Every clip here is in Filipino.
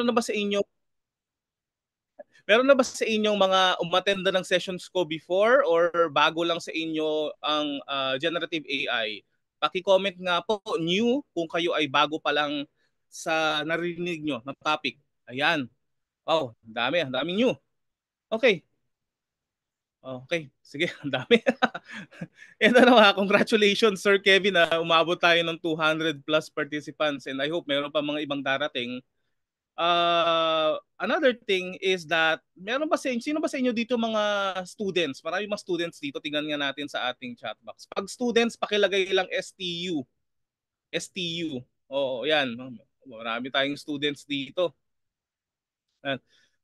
na ba sa inyo meron na ba sa inyong mga umatenda ng sessions ko before or bago lang sa inyo ang generative AI? Paki-comment nga po new kung kayo ay bago pa lang sa narinig nyo na topic. Ayan. Wow, ang daming new. Okay. Okay, sige, ang dami. Ito na congratulations Sir Kevin na umabot tayo ng 200 plus participants and I hope meron pa mga ibang darating. Another thing is that meron ba sino ba sa inyo dito mga students? Marami mga students dito. Tingnan nga natin sa ating chat box. Pag students, pakilagay lang STU. STU. Oo, yan. Marami tayong students dito. Yan.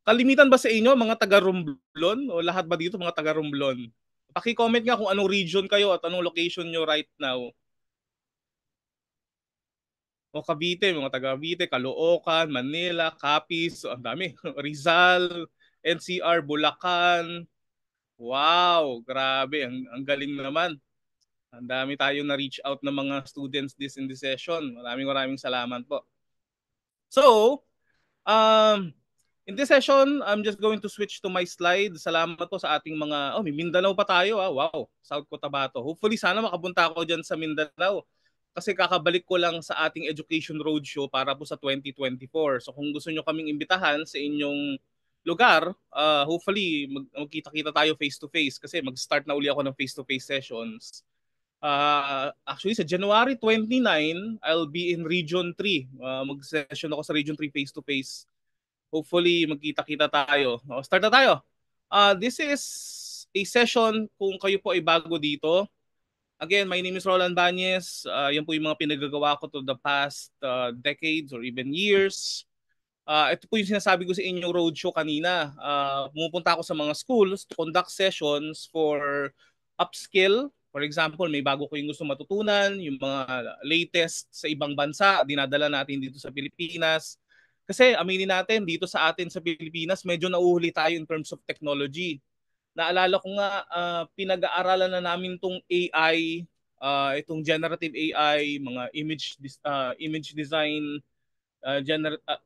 Kalimitan ba sa inyo mga taga Romblon o lahat ba dito mga taga Romblon? Paki-comment nga kung anong region kayo at anong location nyo right now. O Cavite, mga taga Cavite, Caloocan, Manila, Capiz, ang dami. Rizal, NCR, Bulacan. Wow, grabe, ang galing naman. Ang dami tayong na-reach out ng mga students in this session. Maraming salamat po. So, um, in this session, I'm just going to switch to my slide. Salamat po sa ating mga, may Mindanao pa tayo. Wow, South Cotabato. Hopefully, sana makapunta ako dyan sa Mindanao. Kasi kakabalik ko lang sa ating Education Roadshow para po sa 2024. So kung gusto nyo kaming imbitahan sa inyong lugar, hopefully magkita-kita tayo face-to-face kasi mag-start na uli ako ng face-to-face sessions. Actually, sa January 29, I'll be in Region 3. Mag-session ako sa Region 3 face-to-face. Hopefully, magkita-kita tayo. Start na tayo. This is a session kung kayo po ay bago dito. Again, my name is Roland Banyes. Yan po yung mga pinagagawa ko to the past decades or even years. Ito po yung sinasabi ko sa inyong roadshow kanina. Pumupunta ako sa mga schools to conduct sessions for upskill. For example, may bago ko yung gusto matutunan, yung mga latest sa ibang bansa, dinadala natin dito sa Pilipinas. Kasi aminin natin, dito sa atin sa Pilipinas, medyo nauhuli tayo in terms of technology. Naalala ko nga, pinag-aaralan na namin itong AI, itong generative AI, mga image design,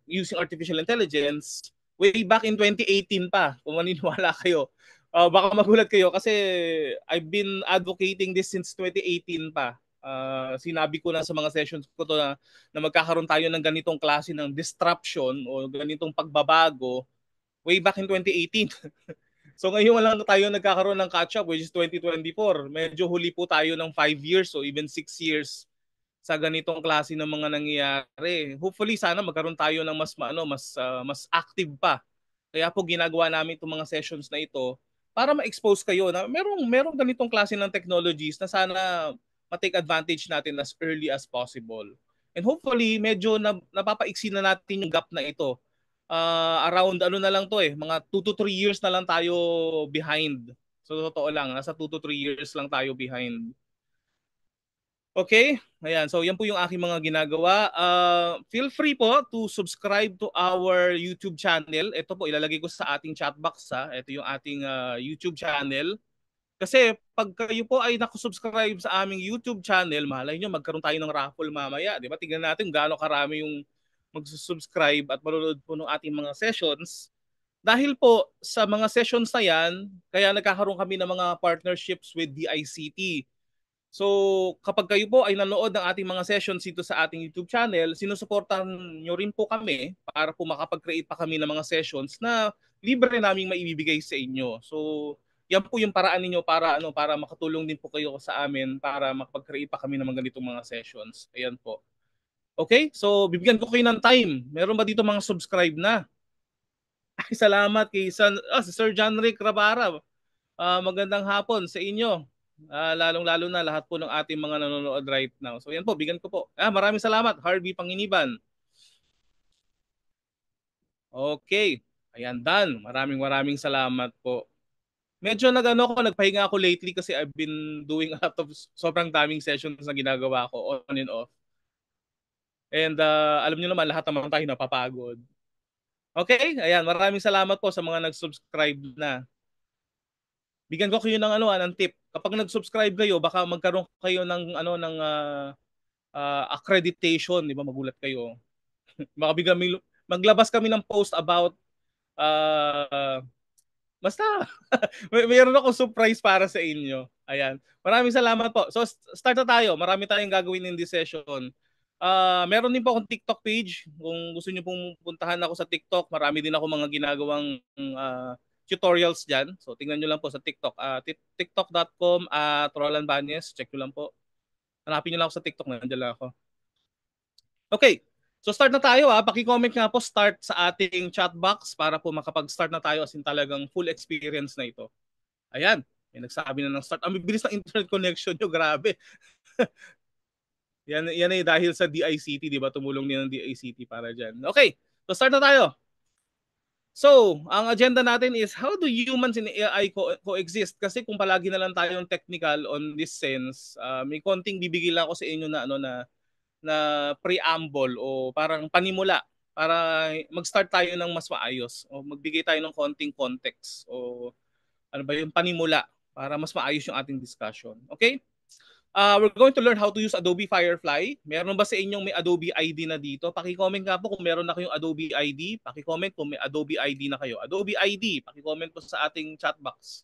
using artificial intelligence, way back in 2018 pa, kung maniniwala kayo. Baka magulat kayo kasi I've been advocating this since 2018 pa. Sinabi ko na sa mga sessions ko to na magkakaroon tayo ng ganitong klase ng disruption o ganitong pagbabago way back in 2018. So ngayon lang tayo nagkakaroon ng catch-up which is 2024. Medyo huli po tayo ng 5 years o even 6 years sa ganitong klase ng mga nangyayari. Hopefully sana magkaroon tayo ng mas active pa. Kaya po ginagawa namin itong mga sessions na ito para ma-expose kayo na merong ganitong klase ng technologies na sana ma-take advantage natin as early as possible. And hopefully medyo napapaiksi na natin yung gap na ito. Around ano na lang to mga 2 to 3 years na lang tayo behind. So totoo lang, nasa 2 to 3 years lang tayo behind. Okay? Ayan, so yan po yung aking mga ginagawa. Feel free po to subscribe to our YouTube channel. Ito po, ilalagay ko sa ating chat box. Ito yung ating YouTube channel. Kasi pag kayo po ay nakusubscribe sa aming YouTube channel, malay nyo, magkaroon tayo ng raffle mamaya. Di ba? Tingnan natin gaano karami yung magsusubscribe at manonood po ng ating mga sessions. Dahil po sa mga sessions na yan, kaya nagkakaroon kami ng mga partnerships with DICT. So kapag kayo po ay nanood ng ating mga sessions dito sa ating YouTube channel, sinusuportahan nyo rin po kami para po makapag-create pa kami ng mga sessions na libre naming maibibigay sa inyo. So yan po yung paraan ninyo para makatulong din po kayo sa amin para makapag-create pa kami ng mga ganitong mga sessions. Ayan po. Okay? So bibigyan ko kayo ng time. Meron ba dito mga subscribe na? Ay, salamat kay si Sir John Rick Rabara. Magandang hapon sa inyo. Lalong-lalo na lahat po ng ating mga nanonood right now. So yan po, bigyan ko po. Maraming salamat, Harvey Panginiban. Okay. Ayan, done. Maraming salamat po. Medyo nagpahinga ako lately kasi I've been doing a lot of sobrang daming sessions na ginagawa ko on and off. And alam niyo naman, lahat naman tayo napapagod. Okay? Ayan, maraming salamat po sa mga nag-subscribe na. Bigyan ko kayo ng tip. Kapag nag-subscribe kayo, baka magkaroon kayo ng accreditation, di ba? Magulat kayo. Baka maglabas kami ng post about basta mayroon akong surprise para sa inyo. Ayan. Maraming salamat po. So start na tayo. Marami tayong gagawin in this session. Meron din po akong TikTok page. Kung gusto niyo pong puntahan ako sa TikTok, marami din ako mga ginagawang tutorials diyan. So tingnan niyo lang po sa TikTok. tiktok.com Roland Banyes. Check niyo lang po. Hanapin niyo lang ako sa TikTok, nandiyan lang ako. Okay. So start na tayo ha. Paki-comment nga po start sa ating chat box para po makapag-start na tayo as in talagang full experience na ito. Ayan. May nagsabi na ng start. Ang bibilis ng internet connection nyo. Grabe. yan ay dahil sa DICT, di ba? Tumulong din ng DICT para dyan. Okay. So start na tayo. So, ang agenda natin is how do humans and AI coexist? Kasi kung palagi na lang tayong technical on this sense, may konting bibigay lang ako sa inyo na na preamble o parang panimula para mag-start tayo ng mas maayos o magbigay tayo ng konting context o ano ba yung panimula para mas maayos yung ating discussion. Okay? We're going to learn how to use Adobe Firefly. Meron ba sa inyong may Adobe ID na dito? Paki-comment nga po kung meron na kayong Adobe ID. Paki-comment kung may Adobe ID na kayo. Adobe ID, paki-comment po sa ating chat box.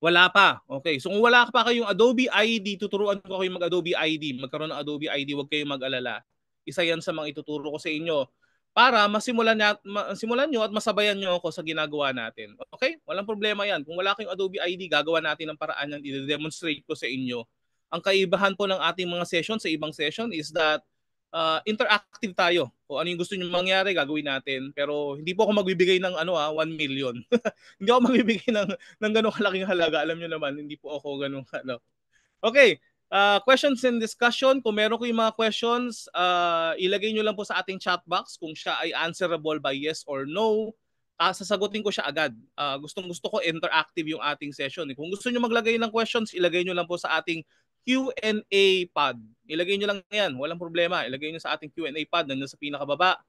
Wala pa. Okay. So kung wala pa kayong Adobe ID, tuturuan ko kayo mag-Adobe ID. Magkaroon ng Adobe ID, huwag kayong mag-alala. Isa yan sa mga ituturo ko sa inyo para masimulan nyo at masabayan nyo ako sa ginagawa natin. Okay? Walang problema yan. Kung wala kayong Adobe ID, gagawa natin ng paraan yan. I-demonstrate ko sa inyo. Ang kaibahan po ng ating mga session sa ibang session is that interactive tayo. Kung ano yung gusto niyo mangyari, gagawin natin. Pero hindi po ako magbibigay ng 1 million. Hindi ako magbibigay ng ganung kalaking halaga. Alam niyo naman, hindi po ako ganung ano. Okay. Questions and discussion. Kung meron kayong mga questions, ilagay nyo lang po sa ating chat box kung siya ay answerable by yes or no. Sasagutin ko siya agad. Gustong-gusto ko interactive yung ating session. Kung gusto nyo maglagay ng questions, ilagay nyo lang po sa ating Q&A pod. Ilagay nyo lang yan. Walang problema. Ilagay nyo sa ating Q&A pod. Nandun sa pinakababa.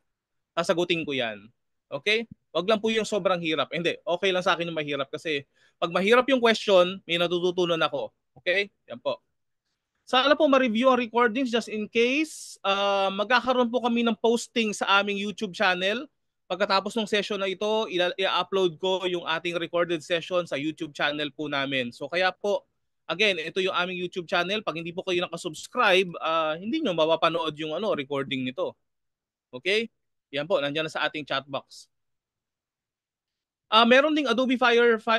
Sasagutin ko yan. Okay? Wag lang po yung sobrang hirap. Hindi. Okay lang sa akin yung mahirap kasi pag mahirap yung question, may natututunan ako. Okay? Yan po. Sana po ma-review ang recordings just in case. Magkakaroon po kami ng posting sa aming YouTube channel. Pagkatapos ng session na ito, i-upload ko yung ating recorded session sa YouTube channel po namin. So kaya po, again, ito yung aming YouTube channel. Pag hindi po kayo nakasubscribe, hindi nyo mapapanood yung recording nito. Okay? Yan po, nandiyan na sa ating chat box. Meron ding Adobe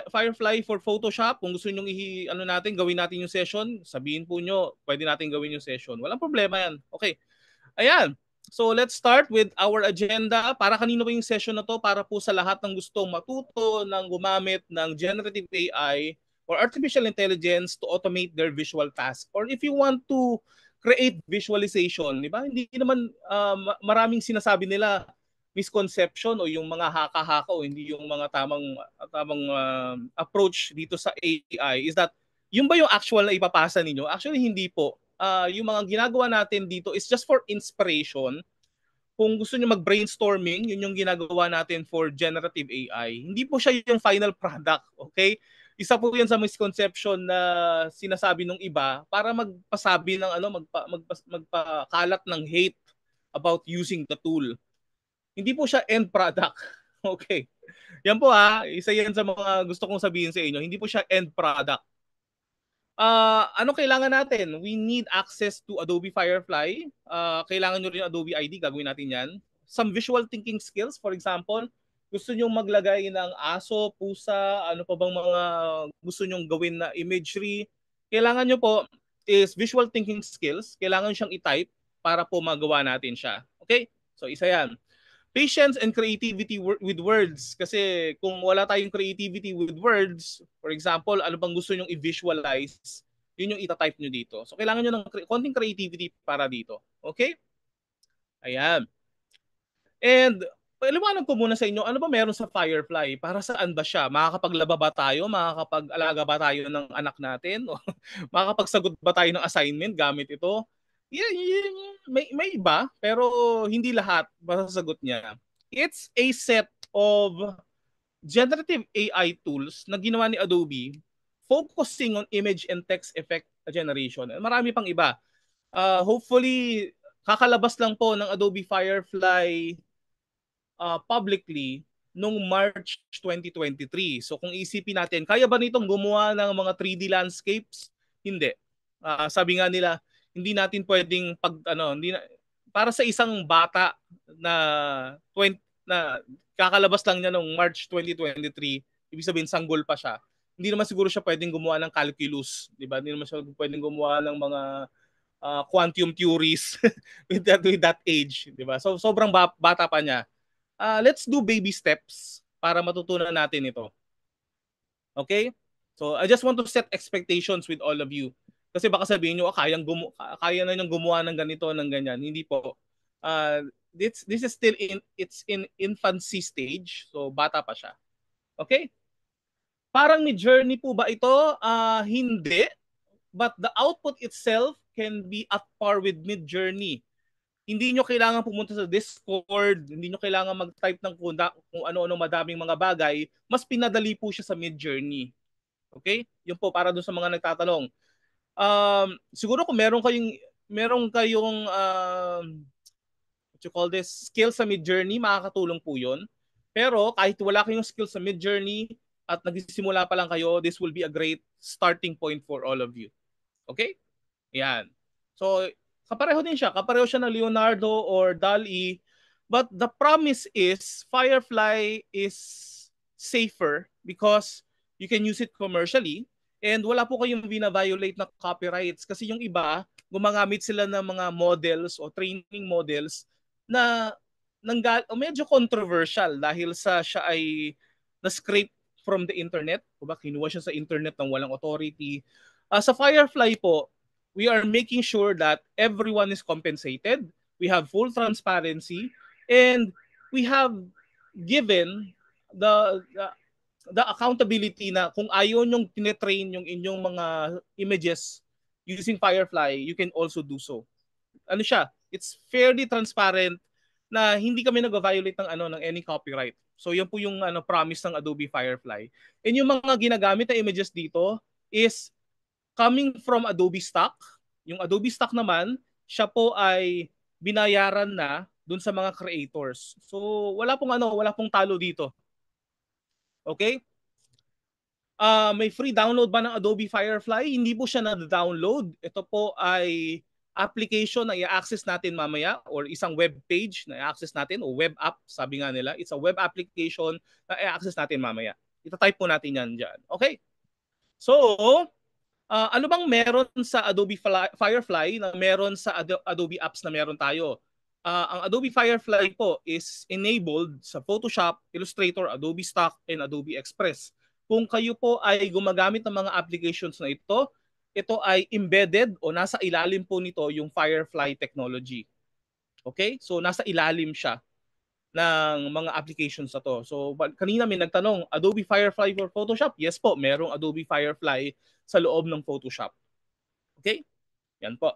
Firefly for Photoshop. Kung gusto niyo gawin natin yung session, sabihin po nyo, pwede natin gawin yung session. Walang problema yan. Okay. Ayan. So let's start with our agenda. Para kanino ba yung session na to? Para po sa lahat ng gustong matuto ng gumamit ng generative AI or artificial intelligence to automate their visual task. Or if you want to create visualization, di ba? Hindi naman maraming sinasabi nila misconception o yung mga haka-haka o hindi yung mga tamang approach dito sa AI is that yung ba yung actual na ipapasa ninyo? Actually hindi po. Yung mga ginagawa natin dito is just for inspiration. Kung gusto niyo mag-brainstorming, yun yung ginagawa natin for generative AI. Hindi po siya yung final product, okay? Isa po yan sa misconception na sinasabi ng iba para magpasabi ng magpakalat ng hate about using the tool. Hindi po siya end product. Okay. Yan po isa yan sa mga gusto kong sabihin sa inyo. Hindi po siya end product. Ano kailangan natin? We need access to Adobe Firefly. Kailangan nyo rin Adobe ID. Gagawin natin yan. Some visual thinking skills. For example, gusto nyo maglagay ng aso, pusa, ano pa bang mga gusto nyo gawin na imagery. Kailangan nyo po is visual thinking skills. Kailangan siyang i-type para po magawa natin siya. Okay? So isa yan. Patience and creativity with words. Kasi kung wala tayong creativity with words, for example, ano bang gusto nyong i-visualize, yun yung itatype nyo dito. So kailangan nyo ng konting creativity para dito. Okay? Ayan. And paliwanag ko muna sa inyo, ano ba meron sa Firefly? Para saan ba siya? Makakapaglaba ba tayo? Makakapag-alaga ba tayo ng anak natin? O makakapagsagot ba tayo ng assignment gamit ito? Yeah, may iba, pero hindi lahat masasagot niya. It's a set of generative AI tools na ginawa ni Adobe focusing on image and text effect generation. Marami pang iba. Hopefully, kakalabas lang po ng Adobe Firefly publicly nung March 2023. So kung isipin natin, kaya ba nitong gumawa ng mga 3D landscapes? Hindi. Sabi nga nila, hindi natin pwedeng hindi na, para sa isang bata na 20 na kakalabas lang niya nung March 2023, ibig sabihin sanggol pa siya. Hindi naman siguro siya pwedeng gumawa ng calculus, 'di ba? Hindi naman siya pwedeng gumawa ng mga quantum theories with that age, 'di ba? So sobrang bata pa niya. Let's do baby steps para matutunan natin ito. Okay? So I just want to set expectations with all of you. Kasi baka sabihin nyo, kaya na niyang gumawa ng ganito, ng ganyan. Hindi po. This is still it's in infancy stage. So bata pa siya. Okay? Parang ni Journey po ba ito? Hindi. But the output itself can be at par with Mid Journey. Hindi nyo kailangan pumunta sa Discord, hindi nyo kailangan mag-type ng kung ano-ano madaming mga bagay, mas pinadali po siya sa Mid-Journey. Okay? Yun po para doon sa mga nagtatanong. Siguro kung what you call this, skill sa Mid-Journey, makakatulong po yun. Pero kahit wala kayong skill sa Mid-Journey at nagsisimula pa lang kayo, this will be a great starting point for all of you. Okay? Yan. So, kapareho din siya. Kapareho siya ng Leonardo or DALL-E. But the promise is Firefly is safer because you can use it commercially and wala po kayong bina-violate na copyrights kasi yung iba, gumagamit sila ng mga models o training models na medyo controversial dahil siya ay na-scrape from the internet. Diba? Kinuha siya sa internet ng walang authority. Sa Firefly po, we are making sure that everyone is compensated. We have full transparency and we have given the accountability na kung ayaw nyong tinetrain yung inyong mga images using Firefly, you can also do so. Ano siya? It's fairly transparent na hindi kami nag-violate ng any copyright. So yan po yung promise ng Adobe Firefly. And yung mga ginagamit na images dito is coming from Adobe Stock. Yung Adobe Stock naman, siya po ay binayaran na dun sa mga creators. So wala pong talo dito. Okay? May free download ba ng Adobe Firefly? Hindi po siya na-download. Ito po ay application na i-access natin mamaya or isang web page na i-access natin o web app, sabi nga nila. It's a web application na i-access natin mamaya. Ita-type po natin yan dyan. Okay? So, ano bang meron sa Adobe Firefly na meron sa Adobe apps na meron tayo? Ang Adobe Firefly po is enabled sa Photoshop, Illustrator, Adobe Stock, and Adobe Express. Kung kayo po ay gumagamit ng mga applications na ito ay embedded o nasa ilalim po nito yung Firefly technology. Okay? So nasa ilalim siya ng mga applications na to. So kanina may nagtanong, Adobe Firefly for Photoshop? Yes po, merong Adobe Firefly sa loob ng Photoshop. Okay? Yan po.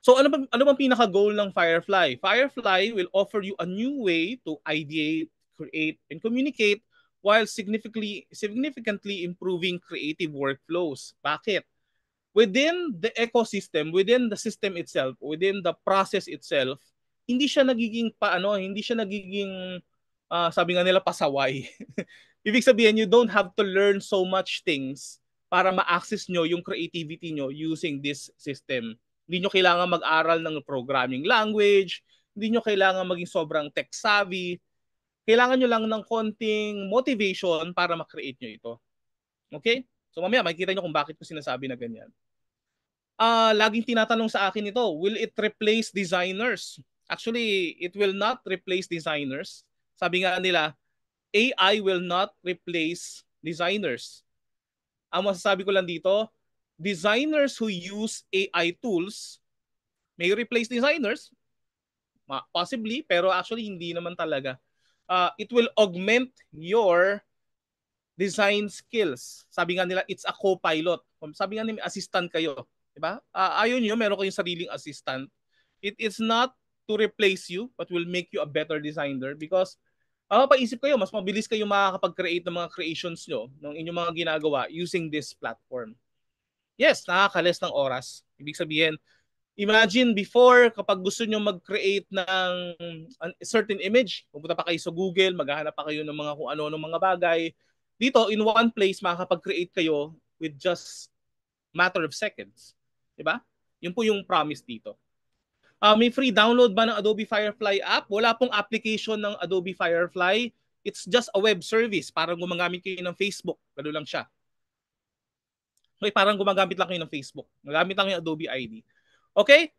So ano bang pinaka-goal ng Firefly? Firefly will offer you a new way to ideate, create, and communicate while significantly improving creative workflows. Bakit? Within the ecosystem, within the system itself, within the process itself, hindi siya nagiging sabi nga nila pasaway. Ibig sabihin, you don't have to learn so much things para ma-access nyo yung creativity nyo using this system. Hindi nyo kailangan mag-aral ng programming language, hindi nyo kailangan maging sobrang tech savvy, kailangan nyo lang ng konting motivation para ma-create nyo ito. Okay? So mamaya makikita nyo kung bakit ko sinasabi na ganyan. Laging tinatanong sa akin ito, will it replace designers? Actually, it will not replace designers. Sabi nga nila, AI will not replace designers. Ang masasabi ko lang dito, designers who use AI tools may replace designers, possibly, pero actually hindi naman talaga. It will augment your design skills. Sabi nga nila, it's a co-pilot. Sabi nga nila, assistant kayo. Diba? Ayun nyo, meron kayong sariling assistant. It is not to replace you, but will make you a better designer because paisip kayo, mas mabilis kayo makakapag-create ng mga creations nyo, ng inyong mga ginagawa using this platform. Yes, nakaka-less ng oras. Ibig sabihin, Imagine before, kapag gusto nyo mag-create ng a certain image, pupunta pa kayo sa Google, maghahanap pa kayo ng mga kung ano-ano mga bagay. Dito, in one place, makakapag-create kayo with just matter of seconds. Diba? Yun po yung promise dito. May free download ba ng Adobe Firefly app? Wala pong application ng Adobe Firefly. It's just a web service. Parang gumagamit kayo ng Facebook. Gano'n lang siya. Okay, parang gumagamit lang kayo ng Facebook. Magamit lang yung Adobe ID. Okay?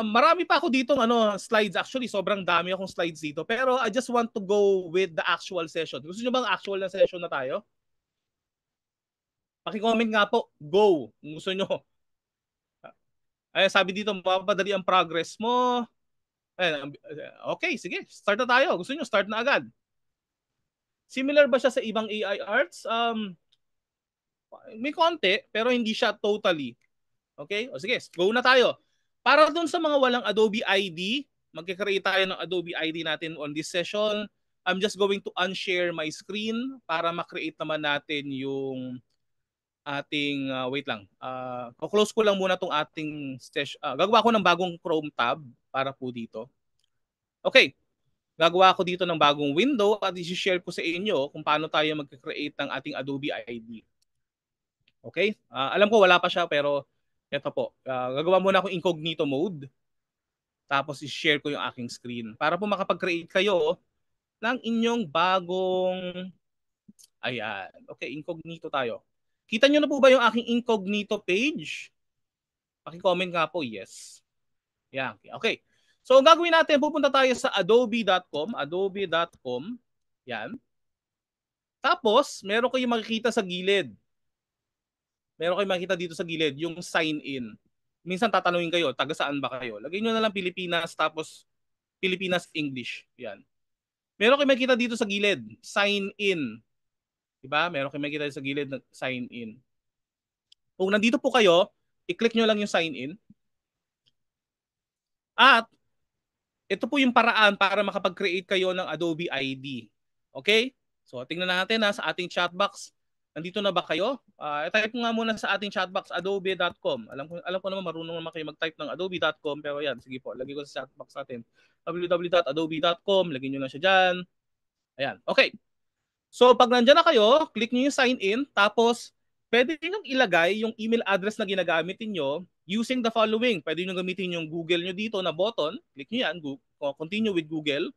Marami pa ako dito slides. Actually, sobrang dami akong slides dito. Pero I just want to go with the actual session. Gusto nyo bang actual na session na tayo? Paki-comment nga po. Go. Kung gusto nyo. Ay, sabi dito, mapapadali ang progress mo. Ay, okay, sige. Start na tayo. Gusto nyo, start na agad. Similar ba siya sa ibang AI arts? May konti, pero hindi siya totally. Okay? O sige, go na tayo. Para dun sa mga walang Adobe ID, magkikreate tayo ng Adobe ID natin on this session. I'm just going to unshare my screen para makreate naman natin yung ating, wait lang, close ko lang muna tong ating session. Gagawa ko ng bagong Chrome tab para po dito. Okay, gagawa ko dito ng bagong window at i-share ko sa inyo kung paano tayo mag-create ng ating Adobe ID. Okay? Alam ko wala pa siya pero ito po. Gagawa muna ako incognito mode. Tapos i-share ko yung aking screen para po makapag-create kayo ng inyong bagong, ayan. Okay, incognito tayo. Kita nyo na po ba yung aking incognito page? Paki-comment nga po, yes. Yan. Okay. So, ang gagawin natin, pupunta tayo sa adobe.com. Adobe.com. Yan. Tapos, meron kayong makikita sa gilid. Meron kayong makikita dito sa gilid, yung sign in. Minsan tatanungin kayo, taga saan ba kayo? Lagay nyo na lang Pilipinas, tapos Pilipinas English. Yan. Meron kayong makikita dito sa gilid, sign in. Diba? Meron kayong makikita dito sa gilid na sign in. Kung nandito po kayo, i-click nyo lang yung sign in. At ito po yung paraan para makapag-create kayo ng Adobe ID. Okay? So, tingnan natin sa ating chat box. Nandito na ba kayo? I-type ko nga muna sa ating chat box, adobe.com. Alam ko naman marunong naman kayo mag-type ng adobe.com, pero yan, sige po, lagay ko sa chat box natin. www.adobe.com, lagay nyo na siya dyan. Ayan, okay. So, pag nandyan na kayo, click nyo yung sign in, tapos pwede nyo ilagay yung email address na ginagamit niyo using the following. Pwede nyo gamitin yung Google nyo dito na button. Click nyo yan, continue with Google.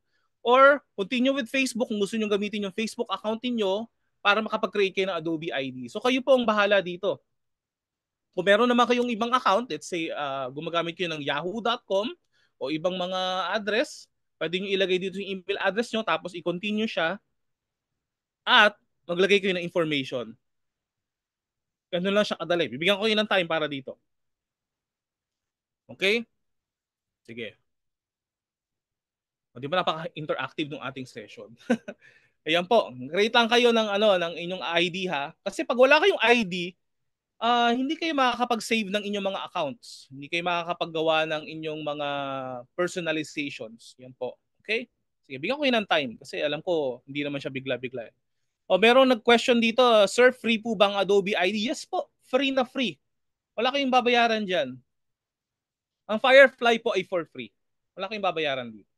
Or continue with Facebook kung gusto nyo gamitin yung Facebook account niyo para makapag-create kayo ng Adobe ID. So, kayo po ang bahala dito. Kung meron naman kayong ibang account, let's say gumagamit kayo ng yahoo.com o ibang mga address, pwede nyo ilagay dito yung email address nyo tapos i-continue siya at maglagay kayo ng information. Ganun lang siya kadali. Bibigyan ko kayo ng time para dito. Okay? Sige. O, di ba napaka-interactive ng ating session? Ayan po. Create lang kayo ng inyong ID ha. Kasi pag wala kayong ID, hindi kayo makakapag-save ng inyong mga accounts. Hindi kayo makakapaggawa ng inyong mga personalizations. Yan po. Okay? Sige, bigyan ko yun ng time kasi alam ko hindi naman siya bigla-bigla. O merong nag-question dito, Sir, free po bang Adobe ID? Yes po, free na free. Wala kayong babayaran dyan. Ang Firefly po ay for free. Wala kayong babayaran dito.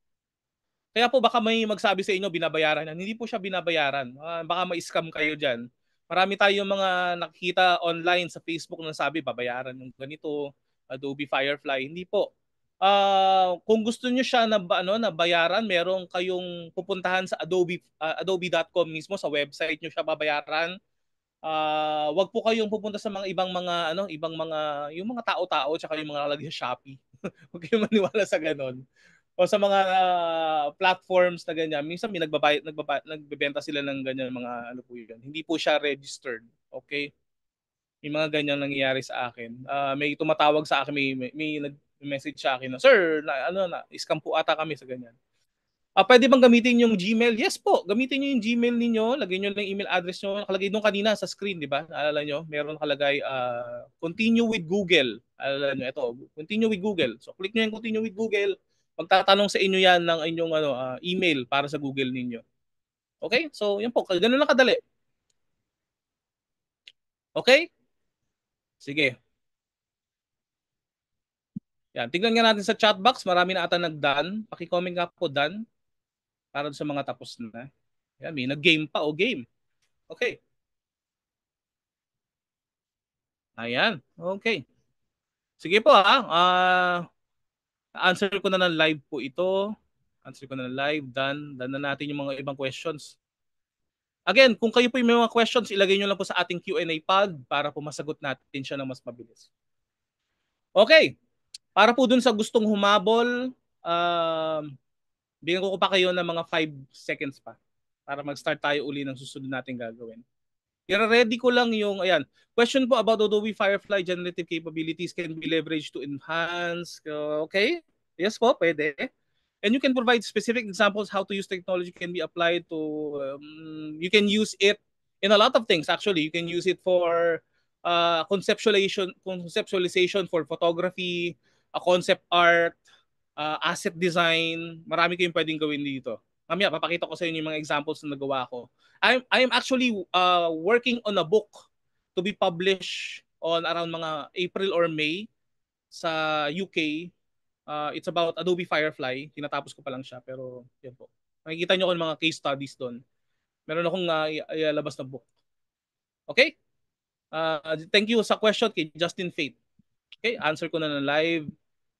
Kaya po baka may magsabi sa inyo binabayaran yan. Hindi po siya binabayaran. Baka ma-scam kayo dyan. Marami tayong mga nakikita online sa Facebook na sabi babayaran yung ganito, Adobe Firefly. Hindi po. Kung gusto niyo siya na bayaran, meron kayong pupuntahan sa adobe.com mismo sa website niyo siya babayaran. Wag po kayong pupunta sa mga ibang mga yung mga tao-tao tsaka yung mga nakalagay sa Shopee. Huwag kayong maniwala sa ganon. O sa mga platforms na ganyan, minsan may nagbebenta sila ng ganyan mga ano po yun. Hindi po siya registered. Okay? May mga ganyan nangyayari sa akin. May tumatawag sa akin, may nag-message sa akin na, "Sir, scam po ata kami sa ganyan." Pwede bang gamitin yung Gmail? Yes po, gamitin niyo yung Gmail ninyo, lagay niyo lang yung email address niyo. Nakalagay doon kanina sa screen, di ba? Naalala niyo, meron nakalagay continue with Google. Alala niyo ito, continue with Google. So click niyo yung continue with Google. Magtatanong sa inyo yan ng inyong email para sa Google ninyo. Okay? So, yan po, ganun lang kadali. Okay? Sige. Yan, tingnan nga natin sa chat box, marami na ata nag-done. Paki-comment nga po done para sa mga tapos na. Yan, may nag-game pa o game. Okay. Ayan. Okay. Sige po ha. Answer ko na ng live po ito. Answer ko na ng live. Done. Done na natin yung mga ibang questions. Again, kung kayo po yung may mga questions, ilagay nyo lang po sa ating Q&A pod para po masagot natin siya ng mas mabilis. Okay. Para po dun sa gustong humabol, bigyan ko pa kayo ng mga 5 seconds pa para mag-start tayo uli ng susunod natin gagawin. I-ready ko lang yung, ayan, question po about Adobe Firefly generative capabilities can be leveraged to enhance. Okay? Yes po, pwede. And you can provide specific examples how to use technology can be applied to, you can use it in a lot of things actually. You can use it for conceptualization for photography, concept art, asset design. Marami kayong pwedeng gawin dito. Mamaya, papakita ko sa inyo yung mga examples na nagawa ko. I'm actually working on a book to be published on around mga April or May sa UK. It's about Adobe Firefly. Tinatapos ko pa lang siya, pero yan po. Makikita nyo ko yung mga case studies doon. Meron akong ilalabas na book. Okay? Thank you sa question kay Justin Faith. Okay, answer ko na ng live.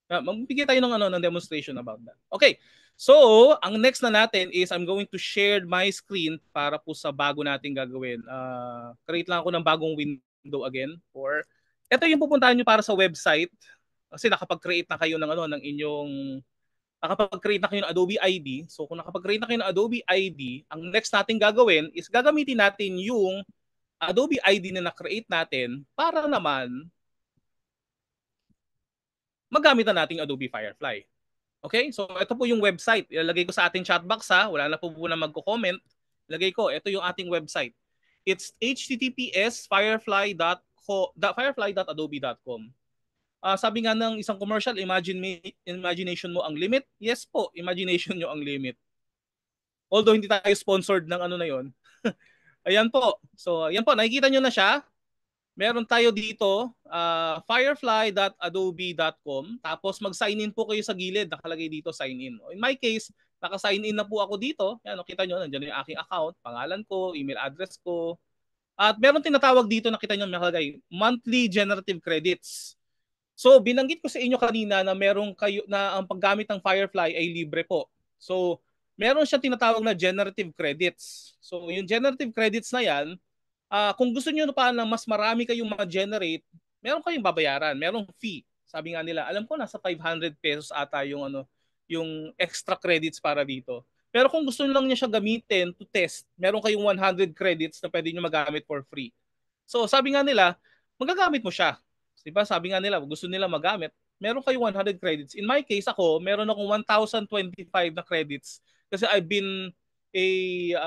Magbigay tayo ng ng demonstration about that. Okay. So, ang next na natin is I'm going to share my screen para po sa bago nating gagawin. Create lang ako ng bagong window again or ito yung pupuntahan niyo para sa website kasi nakapag-create na kayo ng ng inyong nakapag-create na kayo ng Adobe ID. So, kung nakapag-create na kayo ng Adobe ID, ang next nating gagawin is gagamitin natin yung Adobe ID na na-create natin para naman magamit na nating Adobe Firefly. Okay? So, ito po yung website. Ilalagay ko sa ating chat box ha. Wala na po na magko-comment. Ilagay ko, ito yung ating website. It's https://firefly.adobe.com. Sabi nga ng isang commercial, imagination mo ang limit. Yes po, imagination nyo ang limit. Although hindi tayo sponsored ng na yon. Ayan po. So, ayan po, nakikita nyo na siya. Meron tayo dito, firefly.adobe.com. Tapos mag-sign in po kayo sa gilid. Nakalagay dito, sign in. In my case, naka-sign in na po ako dito. Yan, nakita nyo, nandiyan yung aking account, pangalan ko, email address ko. At meron tinatawag dito, nakita nyo, nakalagay, monthly generative credits. So, binanggit ko sa inyo kanina na meron kayo, na ang paggamit ng Firefly ay libre po. So, meron siya tinatawag na generative credits. So, yung generative credits na yan, kung gusto niyo pa na mas marami kayong ma-generate, meron kayong babayaran, merong fee. Sabi nga nila, alam ko nasa 500 pesos ata yung yung extra credits para dito. Pero kung gusto niyo lang niya siya gamitin to test, meron kayong 100 credits na pwede niyo magamit for free. So sabi nga nila, magagamit mo siya. Diba? Sabi nga nila, gusto nila magamit, meron kayong 100 credits. In my case ako, meron akong 1,025 na credits kasi I've been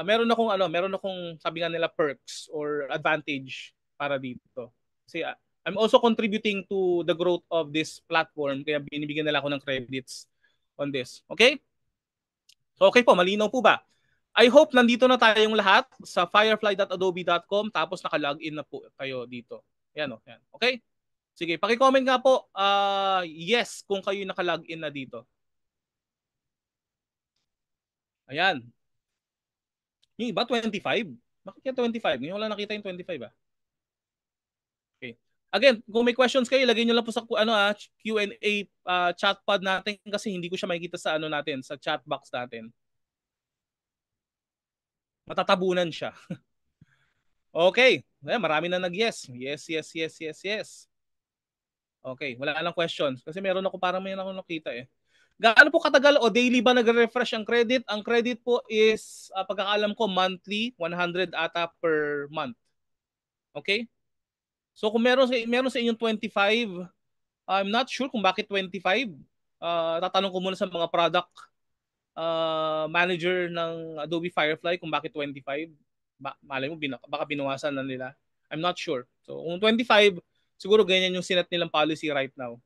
meron akong sabi nga nila perks or advantage para dito. Kasi I'm also contributing to the growth of this platform kaya binibigyan nila ako ng credits on this. Okay? So okay po, malinaw po ba? I hope nandito na tayong lahat sa firefly.adobe.com tapos naka-login na po kayo dito. Yan o. Yan. Okay? Sige, paki-comment nga po yes kung kayo naka-login na dito. Ayan. Yung iba, 25. Bakit kaya 25? Ngayon wala nakita yung 25 Okay. Again, kung may questions kayo, lagay nyo lang po sa Q&A chat pod natin kasi hindi ko siya makikita sa natin, sa chat box natin. Matatabunan siya. Okay. Marami na nag-yes. Yes, yes, yes, yes, yes. Okay, wala lang questions. Kasi meron ako parang may nakita eh. Gaano po katagal o daily ba nagre-refresh ang credit? Ang credit po is, pagkakaalam ko, monthly, 100 ata per month. Okay? So kung meron sa inyong 25, I'm not sure kung bakit 25. Tatanong ko muna sa mga product manager ng Adobe Firefly kung bakit 25. Malay mo, baka binawasan na nila. I'm not sure. So kung 25, siguro ganyan yung sinet nilang policy right now.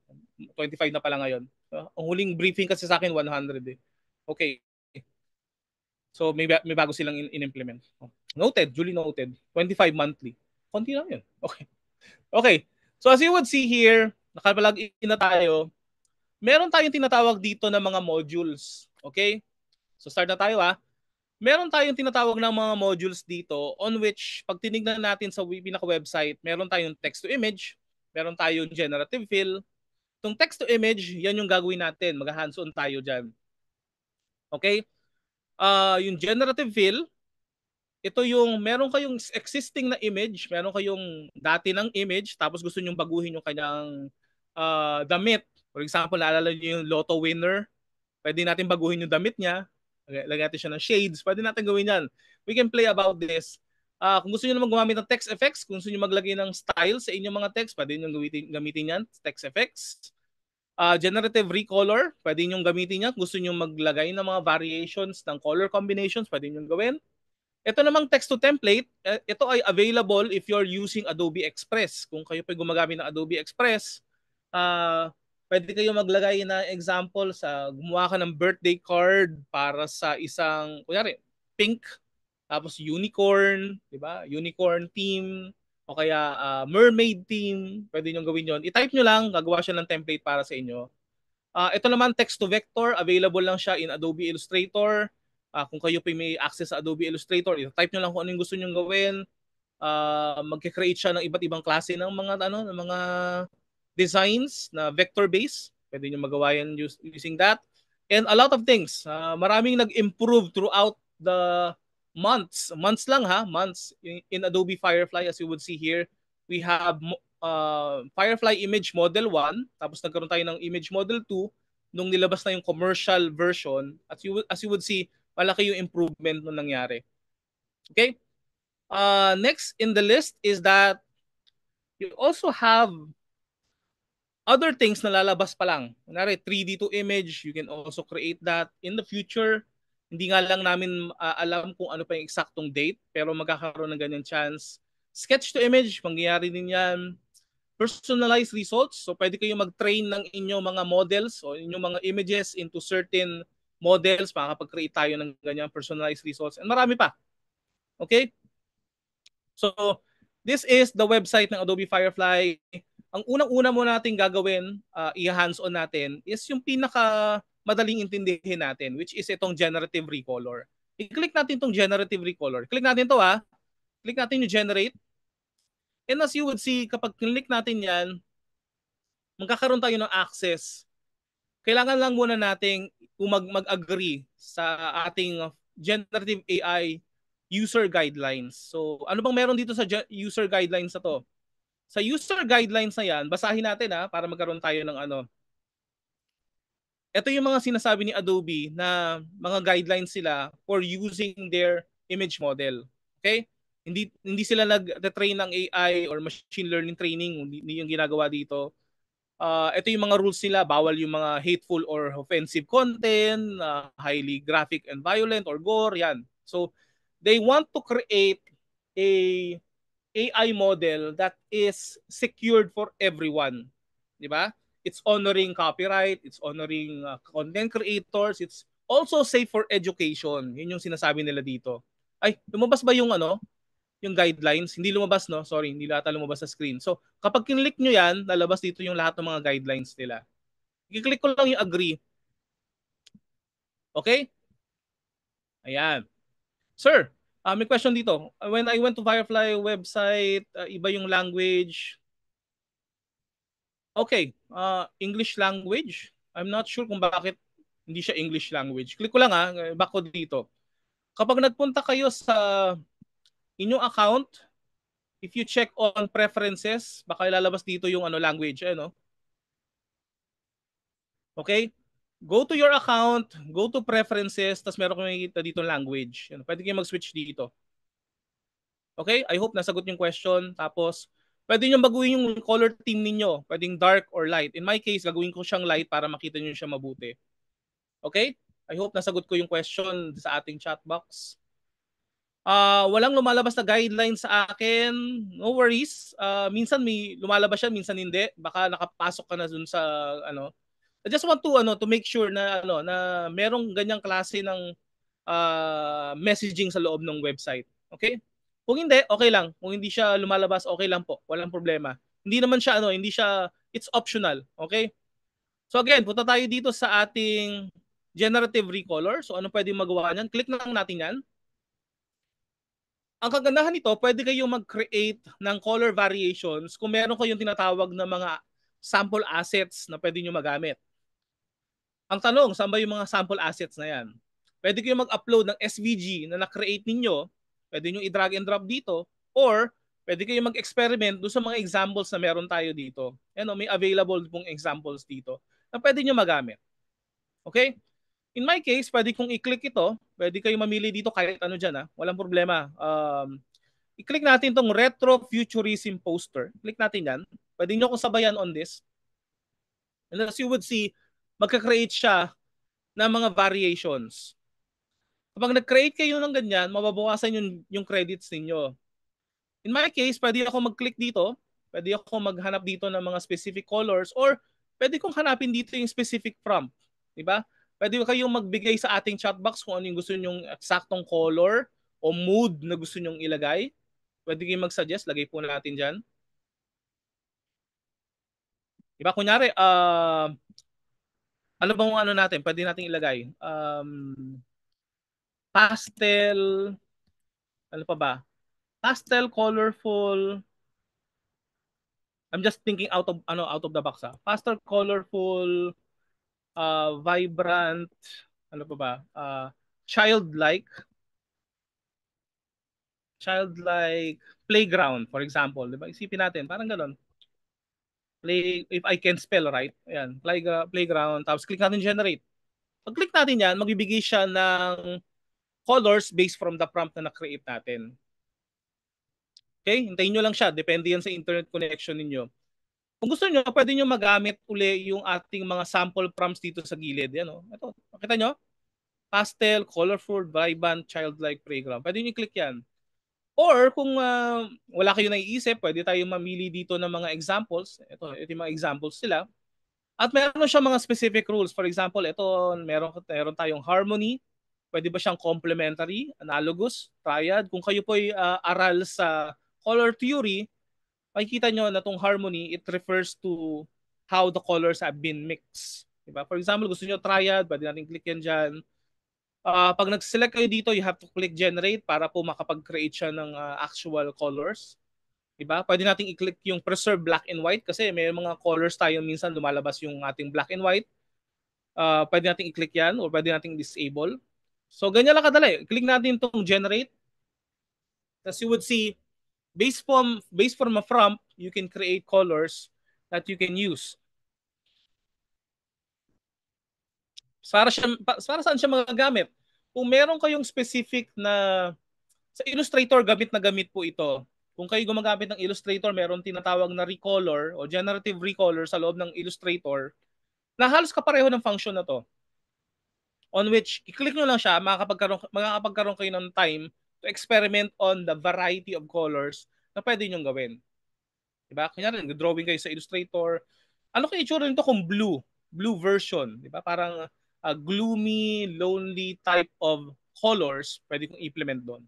25 na pala ngayon. Ang huling briefing kasi sa akin 100 eh. Okay. So may bago silang in-implement. Noted, duly noted. 25 monthly. Konti lang yun. Okay. Okay. So as you would see here, nakapalag-in na tayo. meron tayong tinatawag dito na mga modules. Okay? So start na tayo ha. Meron tayong tinatawag na mga modules dito on which pag tinignan natin sa pinaka-website, meron tayong text to image, meron tayong generative fill. Itong text to image, yan yung gagawin natin. Mag-hands-on tayo dyan. Okay? Yung generative fill, ito yung meron kayong existing na image, meron kayong dati ng image, tapos gusto nyong baguhin yung kanyang damit. For example, naalala niyo yung lotto winner, pwede natin baguhin yung damit niya, lagyan natin siya ng shades, pwede natin gawin yan. We can play about this. Kung gusto niyo naman gumamit ng text effects, kung gusto niyo maglagay ng style sa inyong mga text, pwede niyo gamitin yan, text effects. Generative recolor, pwede niyo gamitin yan. Gusto niyo maglagay ng mga variations ng color combinations, pwede niyo gawin. Ito namang text to template, ito ay available if you're using Adobe Express. Kung kayo pa gumagamit ng Adobe Express, pwede kayo maglagay na example sa gumawa ka ng birthday card para sa isang, kunyari, pink, tapos unicorn, di ba? Unicorn theme, o kaya mermaid theme, pwede nyo gawin yon. I-type nyo lang, gagawa siya ng template para sa inyo. Ito naman, text to vector, available lang siya in Adobe Illustrator. Kung kayo pa may access sa Adobe Illustrator, i-type nyo lang kung ano yung gusto nyo gawin. Magke-create siya ng iba't ibang klase ng mga ng mga designs na vector based. Pwede nyo magawa yan using that. And a lot of things. Maraming nag-improve throughout the months. Months lang ha, months in Adobe Firefly as you would see here. We have Firefly Image Model 1, tapos nagkaroon tayo ng Image Model 2 nung nilabas na yung commercial version. As you would see, malaki yung improvement nung nangyari. Okay? Next in the list is that you also have other things na lalabas pa lang. Kunwari, 3D to image, you can also create that in the future. Hindi nga lang namin alam kung ano pa yung eksaktong date, pero magkakaroon ng ganyan chance. Sketch to image, mangyayari din yan. Personalized results, so pwede kayo mag-train ng inyong mga models o inyong mga images into certain models, makakapag-create tayo ng ganyan personalized results, and marami pa. Okay? So, this is the website ng Adobe Firefly. Ang unang-una mo natin gagawin, i-hands-on natin, is yung pinaka madaling intindihin natin, which is itong generative recolor. I-click natin itong generative recolor. Click natin to ha. Click natin yung generate. And as you would see, kapag click natin yan, magkakaroon tayo ng access. Kailangan lang muna nating mag-agree sa ating generative AI user guidelines. So, ano bang meron dito sa user guidelines na to? Sa user guidelines na yan, basahin natin ha, para magkaroon tayo ng ano. Ito yung mga sinasabi ni Adobe na mga guidelines sila for using their image model. Okay? Hindi sila nag-train ng AI or machine learning training, hindi yung ginagawa dito. Ito yung mga rules nila, bawal yung mga hateful or offensive content, highly graphic and violent or gore, yan. So, they want to create a AI model that is secured for everyone. Di ba? It's honoring copyright, it's honoring content creators, it's also safe for education. Yun yung sinasabi nila dito. Ay, lumabas ba yung ano? Yung guidelines? Hindi lumabas, no? Sorry, hindi lahat lumabas sa screen. So, kapag kinlik nyo yan, lalabas dito yung lahat ng mga guidelines nila. I-click ko lang yung agree. Okay? Ayan. Sir, may question dito. When I went to Firefly website, iba yung language. Okay, English language. I'm not sure kung bakit hindi siya English language. Click ko lang back ko dito. Kapag nagpunta kayo sa inyong account, if you check on preferences, baka ilalabas dito yung ano language, ano. Okay? Go to your account, go to preferences, tapos meron kang makikita dito language. Pwede kayo mag-switch dito. Okay? I hope nasagot yung question. Tapos, pwede nyo baguhin yung color theme ninyo. Pwedeng dark or light. In my case, gagawin ko siyang light para makita nyo siya mabuti. Okay? I hope nasagot ko yung question sa ating chat box. Walang lumalabas na guidelines sa akin. No worries. Minsan may lumalabas siya, minsan hindi. Baka nakapasok ka na dun sa ano. I just want to make sure na na merong ganyang klase ng messaging sa loob ng website. Okay? Kung hindi, okay lang. Kung hindi siya lumalabas, okay lang po. Walang problema. Hindi naman siya hindi siya, it's optional. Okay? So again, punta tayo dito sa ating generative recolor. So ano pwedeng magawa niyan? Click lang natin yan. Ang kagandahan nito, pwede kayong mag-create ng color variations kung meron kayong tinatawag na mga sample assets na pwede nyo magamit. Ang tanong, saan ba yung mga sample assets na yan? Pwede kayong mag-upload ng SVG na na-create ninyo, pwede nyo i-drag and drop dito, or pwede kayong mag-experiment doon sa mga examples na meron tayo dito. Yan, may available pong examples dito na pwede nyo magamit. Okay? In my case, pwede kong i-click ito. Pwede kayong mamili dito kahit ano dyan. Walang problema. I-click natin itong Retro Futurism Poster. Click natin yan. Pwede nyo akong sabayan on this. And as you would see, magka-create siya ng mga variations. Kapag nag-create kayo ng ganyan, mababawasan yung credits ninyo. In my case, pwede ako mag-click dito. Pwede ako maghanap dito ng mga specific colors or pwede kong hanapin dito yung specific prompt. Diba? Pwede kayong magbigay sa ating chat box kung ano yung gusto nyong eksaktong color o mood na gusto nyong ilagay. Pwede kayong mag-suggest. Lagay po natin dyan. Diba? Kunyari, ano bang ano natin? Pwede natin ilagay. Pastel, ano pa ba? Pastel, colorful. I'm just thinking out of the box. Pastel, colorful, vibrant, ano pa ba? Childlike, childlike playground, for example. Diba? Isipin natin, parang gano'n. Play, if I can spell right. Ayan, playground. Tapos click natin generate. Pag click natin yan, magbibigay siya ng colors based from the prompt na na-create natin. Okay? Hintayin nyo lang siya. Depende yan sa internet connection ninyo. Kung gusto nyo, pwede nyo magamit uli yung ating mga sample prompts dito sa gilid. Yan, oh. Ito, makita nyo? Pastel, colorful, vibrant, childlike playground. Pwede nyo click yan. Or kung wala kayo naiisip, pwede tayong mamili dito ng mga examples. Ito yung mga examples sila. At meron siya mga specific rules. For example, ito, meron tayong harmony. Pwede ba siyang complementary, analogous, triad? Kung kayo po ay aral sa color theory, makikita nyo na itong harmony, it refers to how the colors have been mixed. Diba? For example, gusto nyo triad, pwede natin click yan dyan. Pag nag-select kayo dito, you have to click generate para po makapag-create siya ng actual colors. Diba? Pwede natin i-click yung preserve black and white kasi may mga colors tayo minsan lumalabas yung ating black and white. Pwede natin i-click yan or pwede natin disable. So, ganyan lang kadali. Click natin itong generate. As you would see, based from a prompt, you can create colors that you can use. Para saan siya magagamit? Kung meron kayong specific na sa Illustrator, gamit po ito. Kung kayo gumagamit ng Illustrator, meron tinatawag na recolor o generative recolor sa loob ng Illustrator na halos kapareho ng function na to. On which, i-click nyo lang siya, makakapagkaroon kayo ng time to experiment on the variety of colors na pwede nyong gawin. Diba? Kunyari, nag-drawing kayo sa Illustrator. Ano kaya itsura nito kung blue? Blue version. Diba? Parang gloomy, lonely type of colors pwede kong implement doon.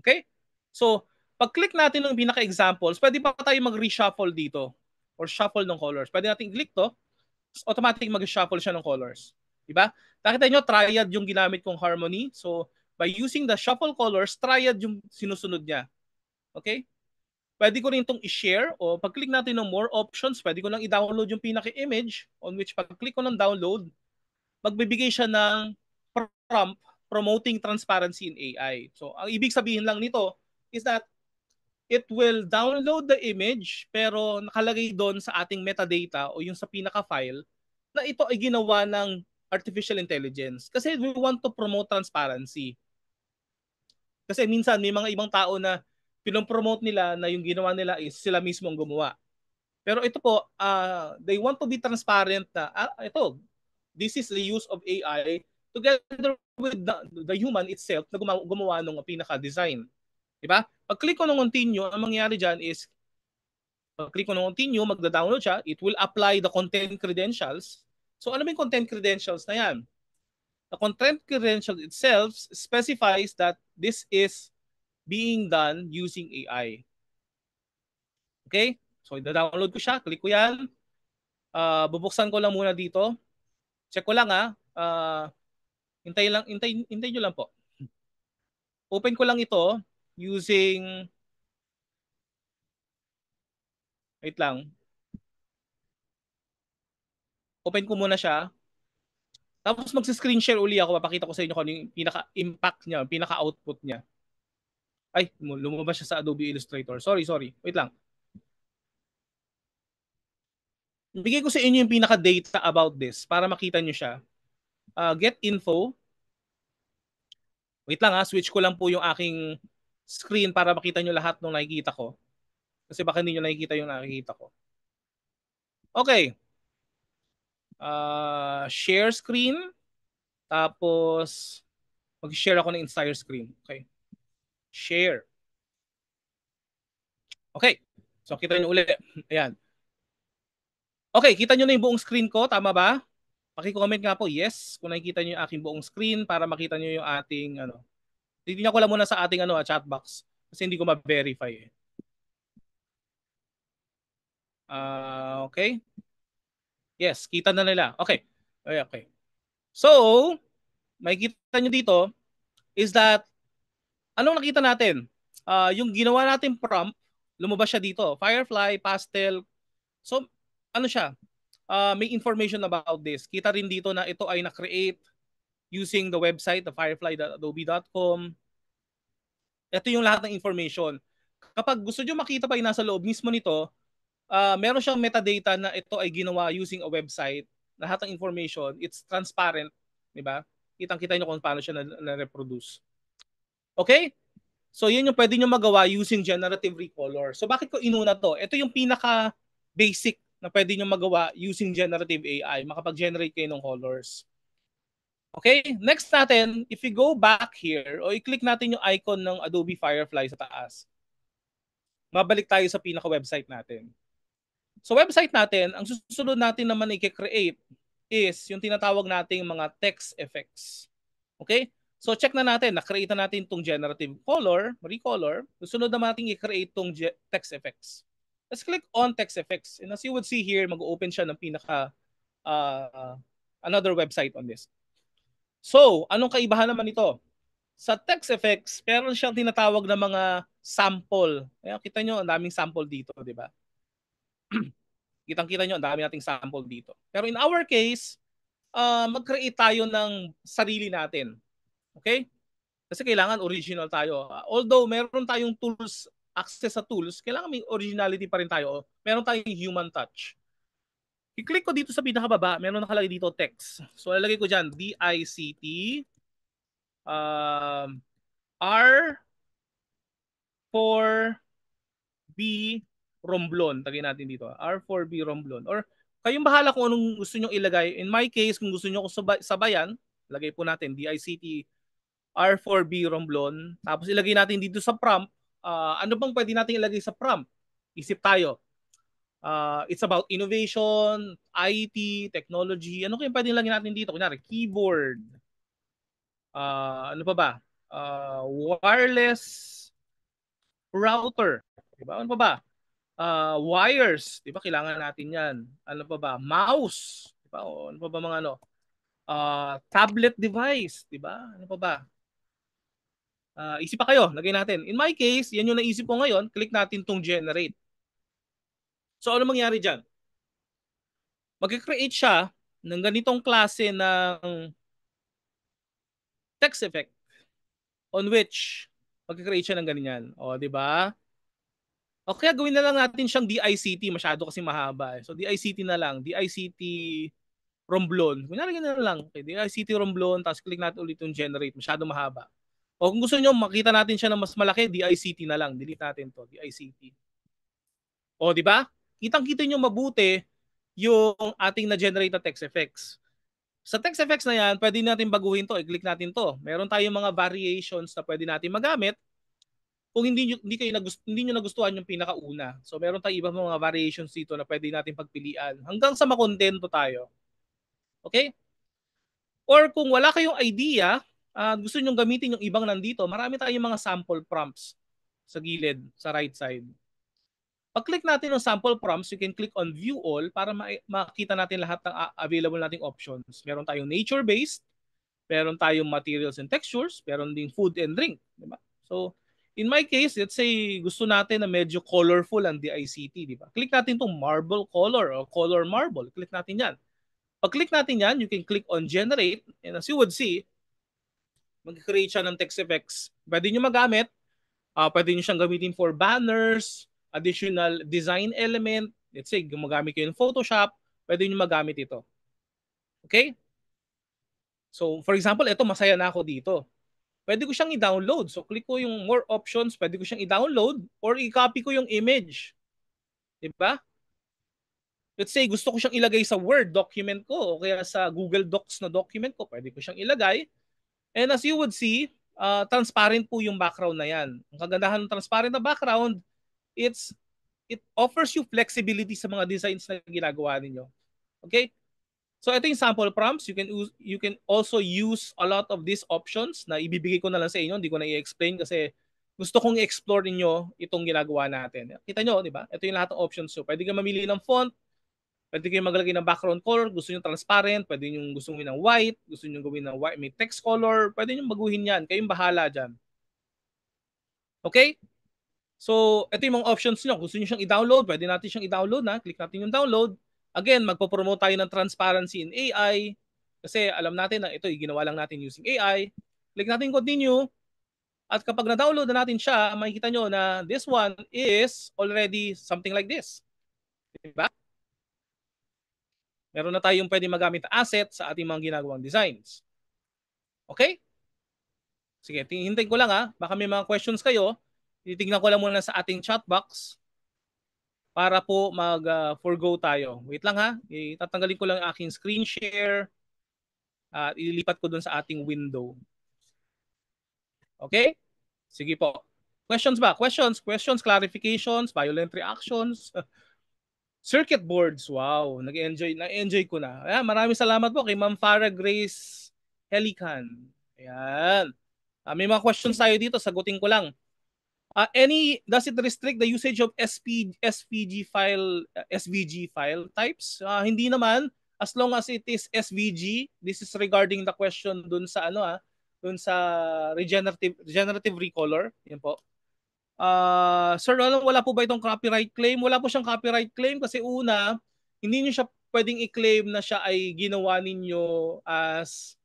Okay? So, pag-click natin ng pinaka-examples, pwede pa tayo mag-reshuffle dito or shuffle ng colors. Pwede natin click to, automatic mag-shuffle siya ng colors. Diba? Nakita nyo, triad yung ginamit kong harmony. So, by using the shuffle colors, triad yung sinusunod niya. Okay? Pwede ko rin itong i-share o pag-click natin ng more options, pwede ko lang i-download yung pinaka-image on which pag-click ko ng download, magbibigay siya ng prompt promoting transparency in AI. So, ang ibig sabihin lang nito is that it will download the image pero nakalagay doon sa ating metadata o yung sa pinaka-file na ito ay ginawa ng artificial intelligence. Kasi we want to promote transparency. Kasi minsan may mga ibang tao na pinopromote nila na yung ginawa nila is sila mismo ang gumawa. Pero ito po, they want to be transparent na, this is the use of AI together with the human itself na gumawa ng pinaka-design. Diba? Pag-click ko ng continue, ang mangyayari dyan is, pag-click ko ng continue, magda-download siya, it will apply the content credentials. So ano ba yung content credentials na yan? The content credentials itself specifies that this is being done using AI. Okay? So, i-download ko siya. Click ko yan. Bubuksan ko lang muna dito. Check ko lang hintay nyo lang po. Open ko lang ito using, wait lang. Open ko muna siya. Tapos mag-screen share uli ako. Papakita ko sa inyo kung ano yung pinaka-impact niya, pinaka-output niya. Ay, lumabas siya sa Adobe Illustrator. Sorry. Wait lang. Bigay ko sa inyo yung pinaka-data about this para makita nyo siya. Get info. Wait lang switch ko lang po yung aking screen para makita nyo lahat ng nakikita ko. Kasi baka hindi nyo nakikita yung nakikita ko. Okay. Share screen. Tapos, mag-share ako ng entire screen. Okay. Share. Okay. So, kita nyo ulit. Ayan. Okay, kita nyo na yung buong screen ko. Tama ba? Paki-comment nga po, yes, kung nakikita nyo yung aking buong screen para makita nyo yung ating, titignan ko lang muna sa ating chat box kasi hindi ko ma-verify eh. Okay. Yes, kita na nila. Okay. Okay. So, makikita nyo dito is that, anong nakita natin? Yung ginawa natin prompt, lumabas siya dito. Firefly, pastel. So, ano siya? May information about this. Kita rin dito na ito ay na-create using the website, the firefly.adobe.com. Ito yung lahat ng information. Kapag gusto nyo makita pa yung nasa loob mismo nito, meron siyang metadata na ito ay ginawa using a website. Lahat ng information, it's transparent. Diba? Kitang-kita nyo kung paano siya na-reproduce. Okay? So, yun yung pwede nyo magawa using generative recolor. So, bakit ko inuna to? Ito yung pinaka-basic na pwede nyo magawa using generative AI. Makapag-generate kayo ng colors. Okay, next natin, if we go back here, o i-click natin yung icon ng Adobe Firefly sa taas, mabalik tayo sa pinaka-website natin. So website natin, ang susunod natin naman i-create is yung tinatawag nating mga text effects. Okay? So check na natin, na-create na natin itong generative color, recolor. Susunod naman natin i-create itong text effects. Let's click on text effects. And as you would see here, mag-open siya ng another website on this. So, anong kaibahan naman ito? Sa text effects, meron siyang tinatawag na mga sample. Ayan, kita nyo, ang daming sample dito, di ba? Kitang-kita nyo, ang dami nating sample dito. Pero in our case, mag-create tayo ng sarili natin. Okay? Kasi kailangan original tayo. Although meron tayong tools, access sa tools, kailangan may originality pa rin tayo. Meron tayong human touch. I-click ko dito sa pinakababa, meron nakalagay dito text. So, lalagay ko dyan, DICT R4B Romblon. Tagay natin dito. R4B Romblon. Or kayong bahala kung anong gusto nyo ilagay. In my case, kung gusto nyo sabayan, lagay po natin DICT R4B Romblon. Tapos ilagay natin dito sa prompt. Ano bang pwede natin ilagay sa prompt? Isip tayo. It's about innovation, IT, technology. Ano kaya pwede lagyan natin dito? Kunyari, keyboard. Ano pa ba? Wireless router. Diba? Ano pa ba? Wires. Diba? Kailangan natin yan. Ano pa ba? Mouse. Diba? O, ano pa ba mga ano? Tablet device. Diba? Ano pa ba? Isip pa kayo. Lagay natin. In my case, yan yung naisip ko ngayon. Click natin tong generate. So, ano mangyari dyan? Mag-create siya ng ganitong klase ng text effect on which mag-create siya ng ganyan. O, di ba? O kaya gawin na lang natin siyang DICT. Masyado kasi mahaba. So, DICT na lang. DICT Romblon. Kunyari na lang. Okay, DICT Romblon. Tapos click natin ulit yung generate. Masyado mahaba. O kung gusto nyo, makita natin siya ng mas malaki, DICT na lang. Delete natin to. DICT. O, di ba? Kitang-kita nyo mabuti yung ating na-generate na text effects. Sa text effects na yan, pwede natin baguhin to. I-click natin to. Meron tayong mga variations na pwede natin magamit kung hindi nyo nagustuhan yung pinakauna. So meron tayong ibang mga variations dito na pwede natin pagpilian hanggang sa makontento tayo. Okay? Or kung wala kayong idea, gusto nyo gamitin yung ibang nandito, marami tayong mga sample prompts sa gilid, sa right side. Pag-click natin ng sample prompts, you can click on view all para makita natin lahat ng available nating options. Meron tayong nature-based, meron tayong materials and textures, meron ding food and drink, di ba? So, in my case, let's say gusto natin na medyo colorful ang DICT, di ba? Click natin itong marble color o color marble. Click natin yan. Pag-click natin yan, you can click on generate and as you would see, mag-create siya ng text effects. Pwede nyo magamit. Pwede nyo siyang gamitin for banners, additional design element. Let's say, gumagamit kayo ng Photoshop, pwede nyo magamit ito. Okay? So, for example, ito, masaya na ako dito. Pwede ko siyang i-download. So, click ko yung more options, pwede ko siyang i-download or i-copy ko yung image. Diba? Let's say, gusto ko siyang ilagay sa Word document ko o kaya sa Google Docs na document ko, pwede ko siyang ilagay. And as you would see, transparent po yung background na yan. Ang kagandahan ng transparent na background, it offers you flexibility sa mga designs na ginagawa ninyo. Okay? So ito yung sample prompts. You can also use a lot of these options na ibibigay ko na lang sa inyo. Hindi ko na i-explain kasi gusto kong i-explore ninyo itong ginagawa natin. Kita nyo, di ba? Ito yung lahat ng options. So pwede kayo mamili ng font, pwede kayo maglagay ng background color, gusto nyo transparent, pwede nyo gusto nyo ng white, gusto nyo gawin ng white, may text color, pwede nyo baguhin yan. Kayong bahala dyan. Okay? So, ito yung mga options nyo. Gusto nyo siyang i-download, pwede natin siyang i-download na. Click natin yung download. Again, magpo-promote tayo ng transparency in AI. Kasi alam natin na ito, ginawa lang natin using AI. Click natin continue. At kapag na-download na natin siya, makikita nyo na this one is already something like this. Diba? Meron na tayong pwede magamit na asset sa ating mga ginagawang designs. Okay? Sige, hintayin ko lang ha. Baka may mga questions kayo. Titignan ko lang muna sa ating chat box para po mag-forgo tayo. Wait lang ha. Itatanggalin ko lang aking screen share at ililipat ko dun sa ating window. Okay? Sige po. Questions ba? Questions, clarifications, violent reactions. Circuit boards. Wow, nag-enjoy ko na. Ayan, maraming salamat po kay Ma'am Farah Grace Helican. Ayan. May mga questions tayo dito, sagutin ko lang. Does it restrict the usage of SVG file types? Hindi naman, as long as it is SVG. This is regarding the question dun sa dun sa regenerative recolor. Yan po. Sir, wala po ba itong copyright claim? Wala po siyang copyright claim kasi una, hindi niyo siya pwedeng i-claim na siya ay ginawa ninyo as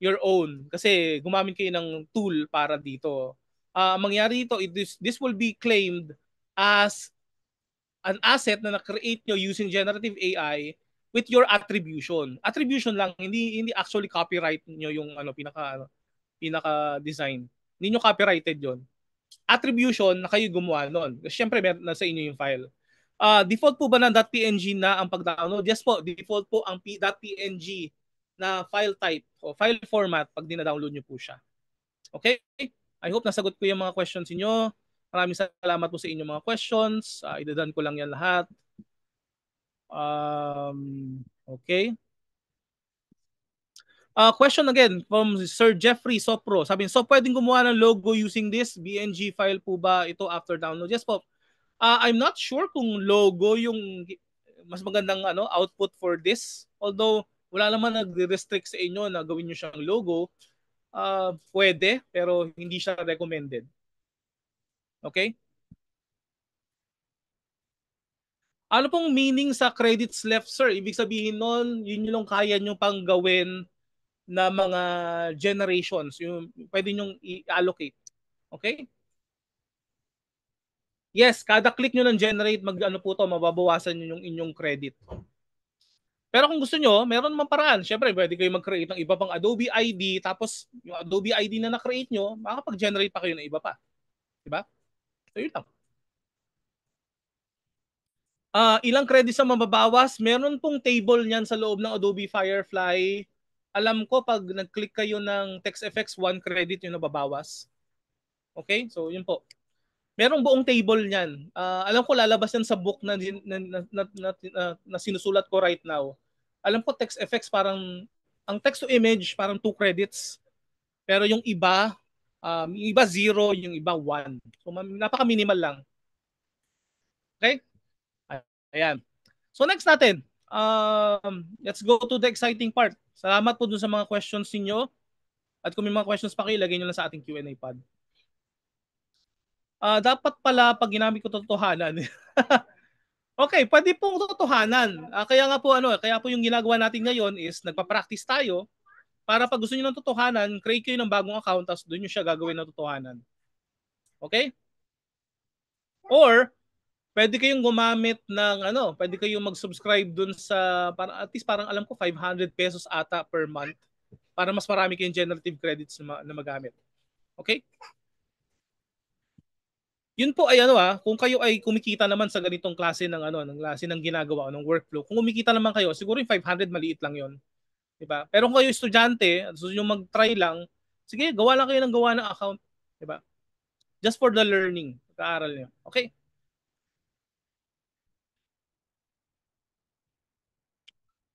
your own kasi gumamit kayo ng tool para dito. Mangyari dito, this will be claimed as an asset na na-create nyo using generative AI with your attribution. Attribution lang, hindi actually copyright nyo yung pinaka design. Hindi nyo copyrighted 'yon. Attribution na kayo gumawa noon. Siyempre, nasa inyo yung file. Default po ba ng .png na ang pag-download? Yes po, default po ang .png na file type o file format pag dina-download nyo po siya. Okay? I hope nasagot ko yung mga questions niyo. Maraming salamat po sa inyong mga questions. Idadan ko lang yan lahat. Okay. Question again from Sir Jeffrey Sopro. Sabi, so pwedeng gumawa ng logo using this BNG file po ba ito after download? Yes po. I'm not sure kung logo yung mas magandang output for this. Although wala naman nagre-restrict sa inyo na gawin niyo siyang logo. Pwede, pero hindi siya recommended. Okay? Ano pong meaning sa credits left, sir? Ibig sabihin nun, yun yung kaya nyo pang gawin na mga generations. Yung pwede nyong i-allocate. Okay? Yes, kada click nyo ng generate, po to, mababawasan nyo yung inyong credit. Pero kung gusto nyo, meron naman paraan. Siyempre, pwede kayo mag-create ng iba pang Adobe ID, tapos yung Adobe ID na na-create nyo, makakapag-generate pa kayo ng iba pa. Diba? So, yun lang. Ilang credits ang mababawas? Meron pong table niyan sa loob ng Adobe Firefly. Alam ko pag nag-click kayo ng text effects, 1 credit yung nababawas. Okay? So, yun po. Merong buong table niyan. Alam ko lalabas yan sa book na sinusulat ko right now. Alam ko text effects parang, ang text to image parang 2 credits. Pero yung iba 0, yung iba 1. So, napaka-minimal lang. Okay? Ayan. So next natin, let's go to the exciting part. Salamat po dun sa mga questions niyo. At kung may mga questions pa kayo, ilagay nyo lang sa ating Q&A pod. Dapat pala pag ginamit ko totohanan. Okay, pwede pong totohanan. Kaya nga po kaya po yung ginagawa natin ngayon is nagpa-practice tayo para pag gusto niyo ng totohanan, create kayo ng bagong account tapos doon niyo siya gagawin ng totohanan. Okay? Or pwede kayong gumamit ng pwede kayong mag-subscribe dun sa para at least parang alam ko 500 pesos ata per month para mas marami kayong generative credits na magamit. Okay? Yun po ay kung kayo ay kumikita naman sa ganitong klase ng klase ng ginagawa ng workflow. Kung kumikita naman kayo, siguro yung 500 maliit lang 'yon, 'di ba? Pero kung kayo estudyante, at gusto niyo mag-try lang, sige, gawa lang kayo ng gawa ng account, 'di ba? Just for the learning, pag-aaral niyo. Okay?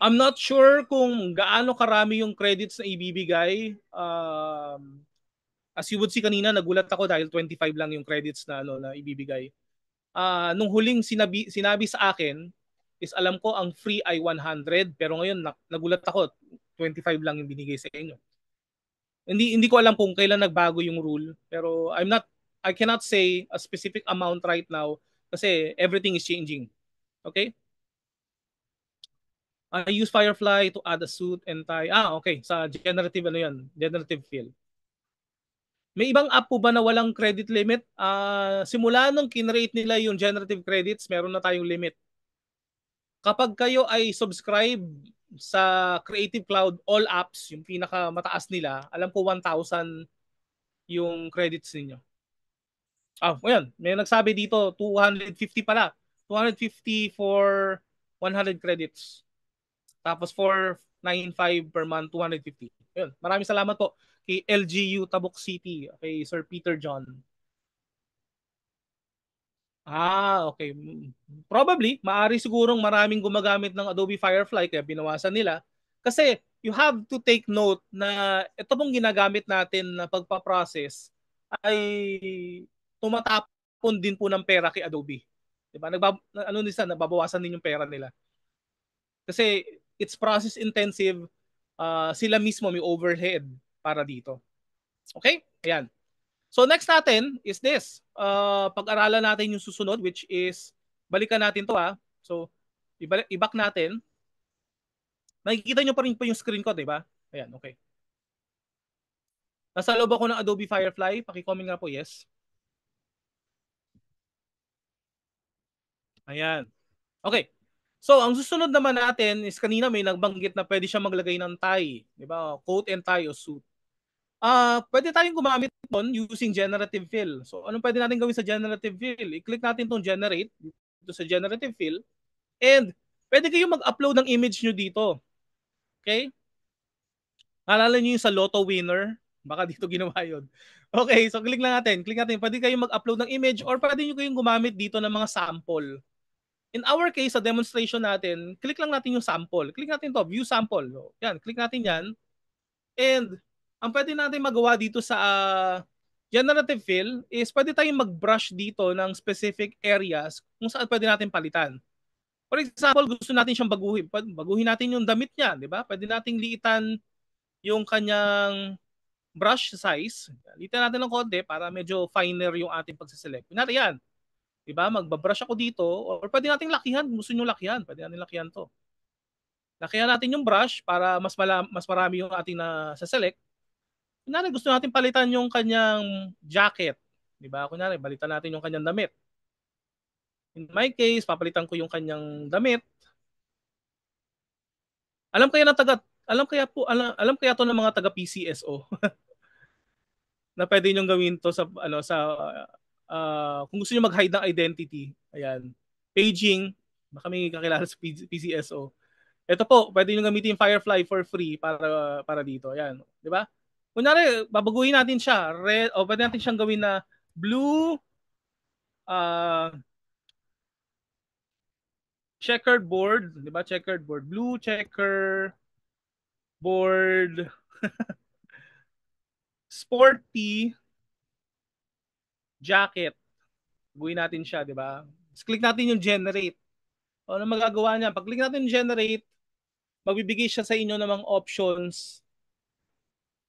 I'm not sure kung gaano karami yung credits na ibibigay. As you would see kanina, nagulat ako dahil 25 lang yung credits na ibibigay. Nung huling sinabi sa akin is alam ko ang free ay 100 pero ngayon nagulat ako 25 lang yung binigay sa inyo. Hindi ko alam kung kailan nagbago yung rule pero I cannot say a specific amount right now kasi everything is changing. Okay? I use Firefly to add a suit and tie. Okay. Sa generative generative fill. May ibang app po ba na walang credit limit? Simula nung kinrate nila yung generative credits, meron na tayong limit. Kapag kayo ay subscribe sa Creative Cloud All Apps, yung pinakamataas nila, alam ko 1,000 yung credits ninyo. Ngayon, may nagsabi dito 250 pala. 250 for 100 credits. Tapos for 9.5 per month, 250. Yun. Maraming salamat po kay LGU Tabuk City, kay Sir Peter John. Okay. Probably, maari sigurong maraming gumagamit ng Adobe Firefly kaya binawasan nila. Kasi you have to take note na ito pong ginagamit natin na pagpa-process ay tumatapon din po ng pera kay Adobe. 'Di ba? Nababawasan din yung pera nila. Kasi it's process intensive, sila mismo may overhead para dito. Okay? Ayan. So next natin is this. Pag-aralan natin yung susunod which is balikan natin to. So i-back natin. Nakikita nyo pa rin po yung screen ko, di ba? Ayan, okay. Nasa loob ako ng Adobe Firefly. Paki-comment nga po, yes. Ayan. Okay. So, ang susunod naman natin is kanina may nagbanggit na pwede siya maglagay ng tie. Di ba? Coat and tie o suit. Pwede tayong gumamit nun using generative fill. So, anong pwede natin gawin sa generative fill? I-click natin itong generate dito sa generative fill and pwede kayong mag-upload ng image nyo dito. Okay? Naalala nyo yung sa Lotto winner? Baka dito ginawa yun. Okay, so click lang natin. Click natin. Pwede kayong mag-upload ng image or pwede nyo kayong gumamit dito ng mga sample. In our case, sa demonstration natin, click lang natin yung sample. Click natin to, view sample. Yan, click natin yan. And ang pwede natin magawa dito sa generative fill is pwede tayong mag-brush dito ng specific areas kung saan pwede natin palitan. For example, gusto natin siyang baguhin. Baguhin natin yung damit niya, di ba? Pwede nating liitan yung kanyang brush size. Liitan natin ng konti para medyo finer yung ating pagsiselect. Kunyari yan. Di ba? Magbabrush ako dito or pwede nating lakihan. Gusto nyo lakihan. Pwede natin lakihan to. Lakihan natin yung brush para mas marami yung ating na sa select. Kunyari gusto natin palitan yung kanyang jacket. Di ba? Kunyari, balitan natin yung kanyang damit. In my case, papalitan ko yung kanyang damit. Alam kaya ng taga alam kaya to ng mga taga PCSO na pwede niyo gawin to sa kung gusto niyo mag-hide ng identity. Ayan. Paging, baka may kakilala sa PCSO. Ito po, pwede niyo gamitin yung Firefly for free para dito. Ayan, 'di ba? Kunyari, babaguhin natin siya. Red, o pwede natin siyang gawin na blue checkered board, 'di ba? Checkered board, blue checker board sporty jacket. Baguhin natin siya, 'di ba? Just click natin yung generate. O, ano magagawa niya? Pag click natin yung generate, magbibigay siya sa inyo ng mga options.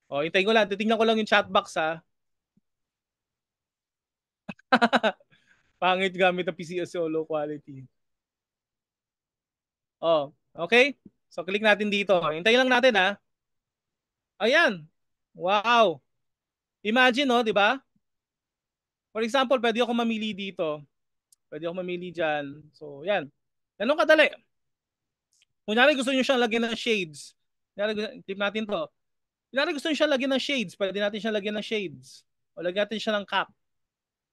O, hintayin ko lang. Titingnan ko lang yung chat box ha. Pangit gamit ng PCSO low quality. Oh, okay? So click natin dito. Hintayin lang natin ha. Ayan. Wow. Imagine no, 'di ba? For example, pwede ako mamili dito. Pwede ako mamili diyan. So, 'yan. Ganun kadali. Kunyari gusto niyo siyang lagyan ng shades. Kunyari, tip natin 'to. Kunyari gusto niyo siyang lagyan ng shades, pwede natin siyang lagyan ng shades. O lagyan natin siya ng cap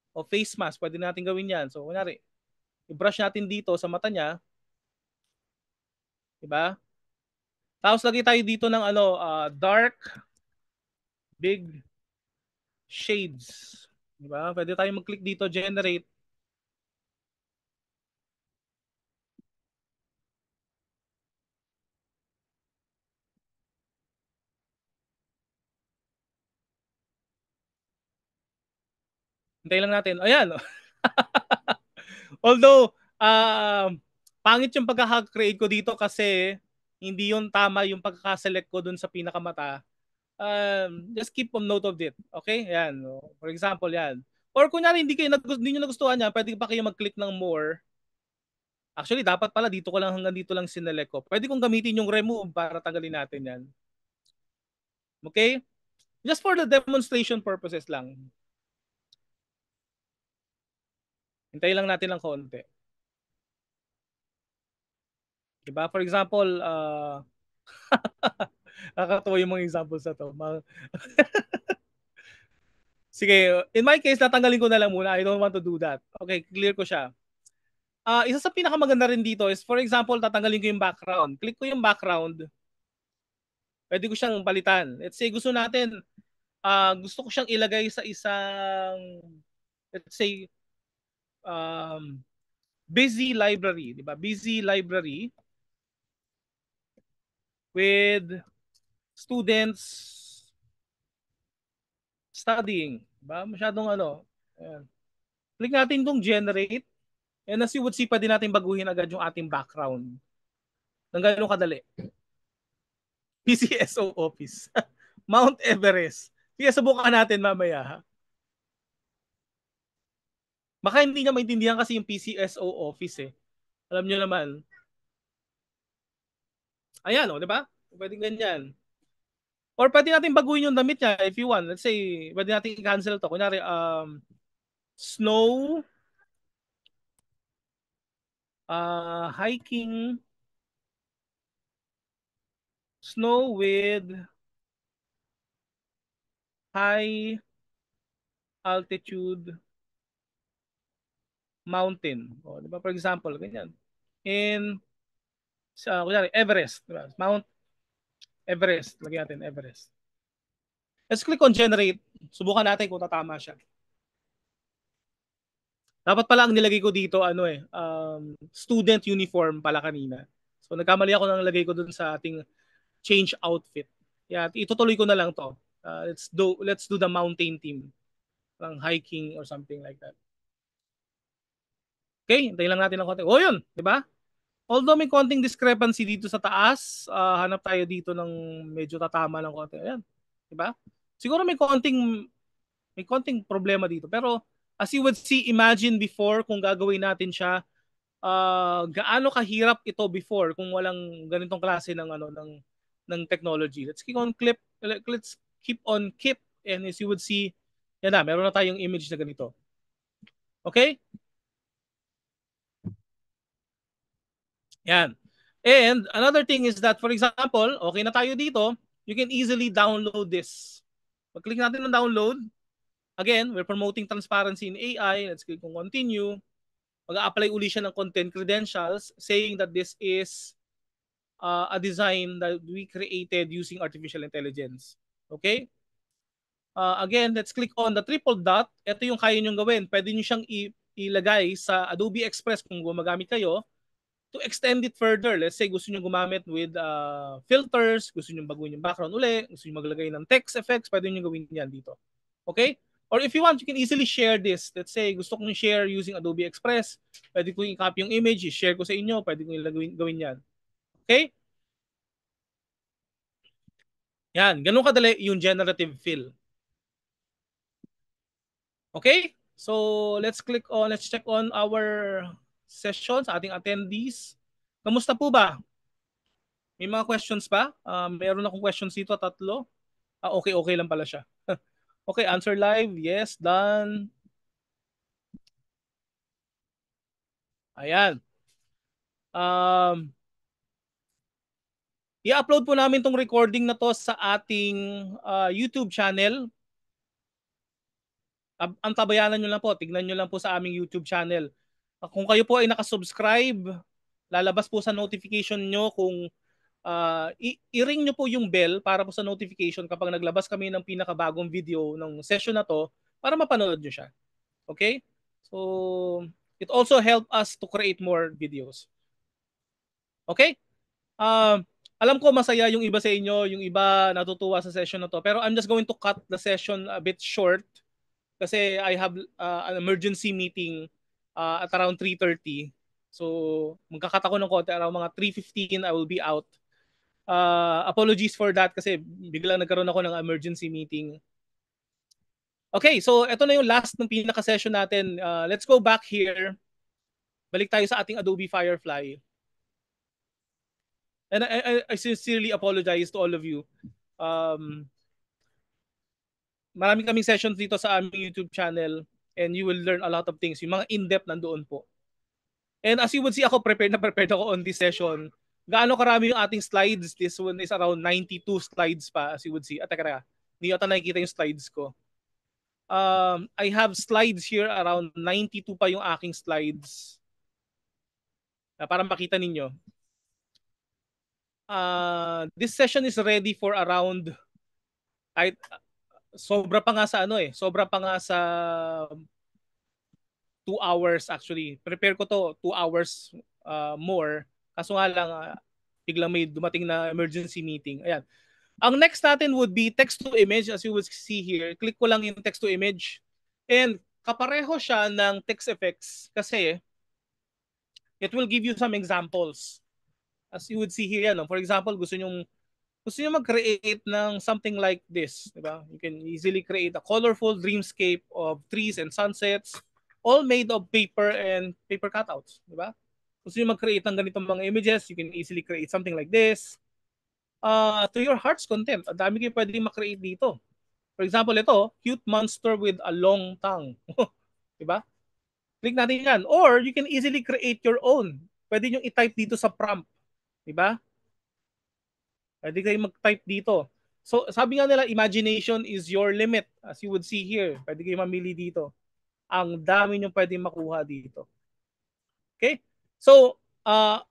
o face mask, pwede natin gawin 'yan. So, kunyari, i-brush natin dito sa mata niya, 'di ba? Tapos lagay tayo dito ng dark big shades. Diba? Pwede tayo mag-click dito, generate. Hintayin lang natin. Ayan. Although, pangit yung pagkaka-create ko dito kasi hindi yun tama yung pagkaka-select ko dun sa pinakamata. Just keep on note of it. Okay? Yan. For example, yan. Or kunyari hindi nyo nagustuhan yan, pwede pa kayo mag-click ng more. Actually, dapat pala dito ko lang hanggang dito lang sinelect ko. Pwede kong gamitin yung remove para tanggalin natin yan. Okay? Just for the demonstration purposes lang. Hintayin lang natin ng konti. Diba? For example, nakakatawa yung mga examples na to. Sige, in my case, natanggalin ko na lang muna. I don't want to do that. Okay, clear ko siya. Isa sa pinakamaganda rin dito is, for example, tatanggalin ko yung background. Click ko yung background. Pwede ko siyang palitan. Let's say, gusto ko siyang ilagay sa isang, let's say, um, busy library. Diba? Busy library with students studying. Diba? Masyadong ano. Ayan. Click natin itong generate. And as you would see, pwede natin baguhin agad yung ating background. Nang gano'ng kadali. PCSO office. Mount Everest. Sige, subukan natin mamaya. Ha? Baka hindi niya maintindihan kasi yung PCSO office eh. Alam niyo naman. Ayan, di ba? Pwede ganyan. Or pwede natin baguhin yung damit niya if you want. Let's say, pwede natin i-cancel to. Kunyari, snow, hiking, snow with high altitude mountain. O, di ba? For example, ganyan. In, kunyari, Everest. Di ba? Mount Everest. Lagyan natin Everest. Let's click on generate. Subukan natin kung tatama siya. Dapat pala ang nilagay ko dito, student uniform pala kanina. So nagkamali ako nang lagay ko dun sa ating change outfit. Yeah, itutuloy ko na lang to. Let's do the mountain team. Lang hiking or something like that. Okay, hintayin lang natin ng konti. Oh, yun, di ba? Although may konting discrepancy dito sa taas, hanap tayo dito ng medyo tatama ng konti. Ayan, di ba? Siguro may konting problema dito. Pero as you would see, imagine before kung gagawin natin siya, gaano kahirap ito before kung walang ganitong klase ng ng technology. Let's keep on keep, and as you would see, yan na, meron na tayong image na ganito. Okay? Yan. And another thing is that, for example, okay na tayo dito, you can easily download this. Pag-click natin ng download, again, we're promoting transparency in AI. Let's click on continue. Mag-a-apply uli siya ng content credentials saying that this is a design that we created using artificial intelligence. Okay? Again, let's click on the triple dot. Ito yung kaya nyo gawin. Pwede nyo siyang ilagay sa Adobe Express kung gumagamit kayo to extend it further. Let's say gusto nyo gumamit with filters, gusto nyo baguhin yung background uli, gusto nyo maglagay ng text effects, pwede nyo gawin yan dito. Okay? Or if you want, you can easily share this. Let's say, gusto kong share using Adobe Express. Pwede ko i-copy yung image, i-share ko sa inyo. Pwede ko gawin yan. Okay? Yan. Ganun kadali yung generative fill. Okay? So, let's check on our sessions, ating attendees. Kamusta po ba? May mga questions ba? Meron akong questions dito, 3. Okay lang pala siya. Okay, answer live. Yes, done. Ayan. I-upload po namin tong recording na to sa ating YouTube channel. Ang tabayanan nyo lang po, tignan nyo lang po sa aming YouTube channel. Kung kayo po ay nakasubscribe, lalabas po sa notification nyo kung i-ring nyo po yung bell para po sa notification kapag naglabas kami ng pinakabagong video ng session na to para mapanood nyo siya. Okay? So, it also help us to create more videos. Okay? Alam ko masaya yung iba sa inyo, yung iba natutuwa sa session na to, pero I'm just going to cut the session a bit short kasi I have an emergency meeting at around 3:30. So, magkakat ako ng konti, around mga 3:15 I will be out. Apologies for that kasi biglang nagkaroon ako ng emergency meeting. Okay, so ito na yung last ng pinaka-session natin. Let's go back here. Balik tayo sa ating Adobe Firefly. And I sincerely apologize to all of you. Marami kaming sessions dito sa aming YouTube channel and you will learn a lot of things. Yung mga in-depth nandoon po. And as you would see, ako prepared ako on this session. Gaano karami yung ating slides? This one is around 92 slides pa, as you would see. Teka. Hindi yata nakikita yung slides ko. I have slides here, around 92 pa yung aking slides. Para makita ninyo. This session is ready for around sobra pa nga sa 2 hours actually. Prepare ko to 2 hours more. Kaso nga lang, biglang may dumating na emergency meeting. Ayan. Ang next natin would be text to image. As you will see here, click ko lang yung text to image. And kapareho siya ng text effects kasi it will give you some examples. As you would see here, yan, for example, gusto nyo mag-create ng something like this, di ba? You can easily create a colorful dreamscape of trees and sunsets, all made of paper and paper cutouts, di ba? Gusto nyo mag-create ng ganitong mga images, you can easily create something like this. To your heart's content, ang dami kayo pwedeng mag-create dito. For example, ito, cute monster with a long tongue. Di ba? Click natin yan. Or you can easily create your own. Pwede nyo i-type dito sa prompt. Di ba? Pwede kayo mag-type dito. So, sabi nga nila, imagination is your limit. As you would see here, pwede kayo mamili dito. Ang dami nyo pwede makuha dito. Okay? So,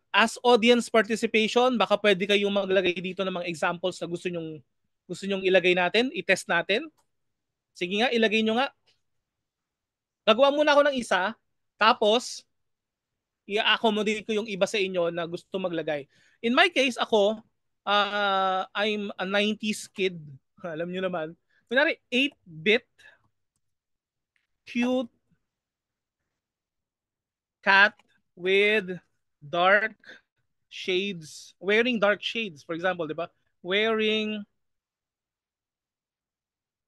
as audience participation, baka pwede kayong maglagay dito ng mga examples na gusto nyong ilagay natin, i-test natin. Sige nga, ilagay nyo nga. Gagawa muna ako ng isa, tapos, i-accommodate ko yung iba sa inyo na gusto maglagay. In my case, ako, I'm a 90s kid. Alam nyo naman. Kunwari, 8-bit, cute, cat with dark shades, wearing dark shades, for example, di ba? Wearing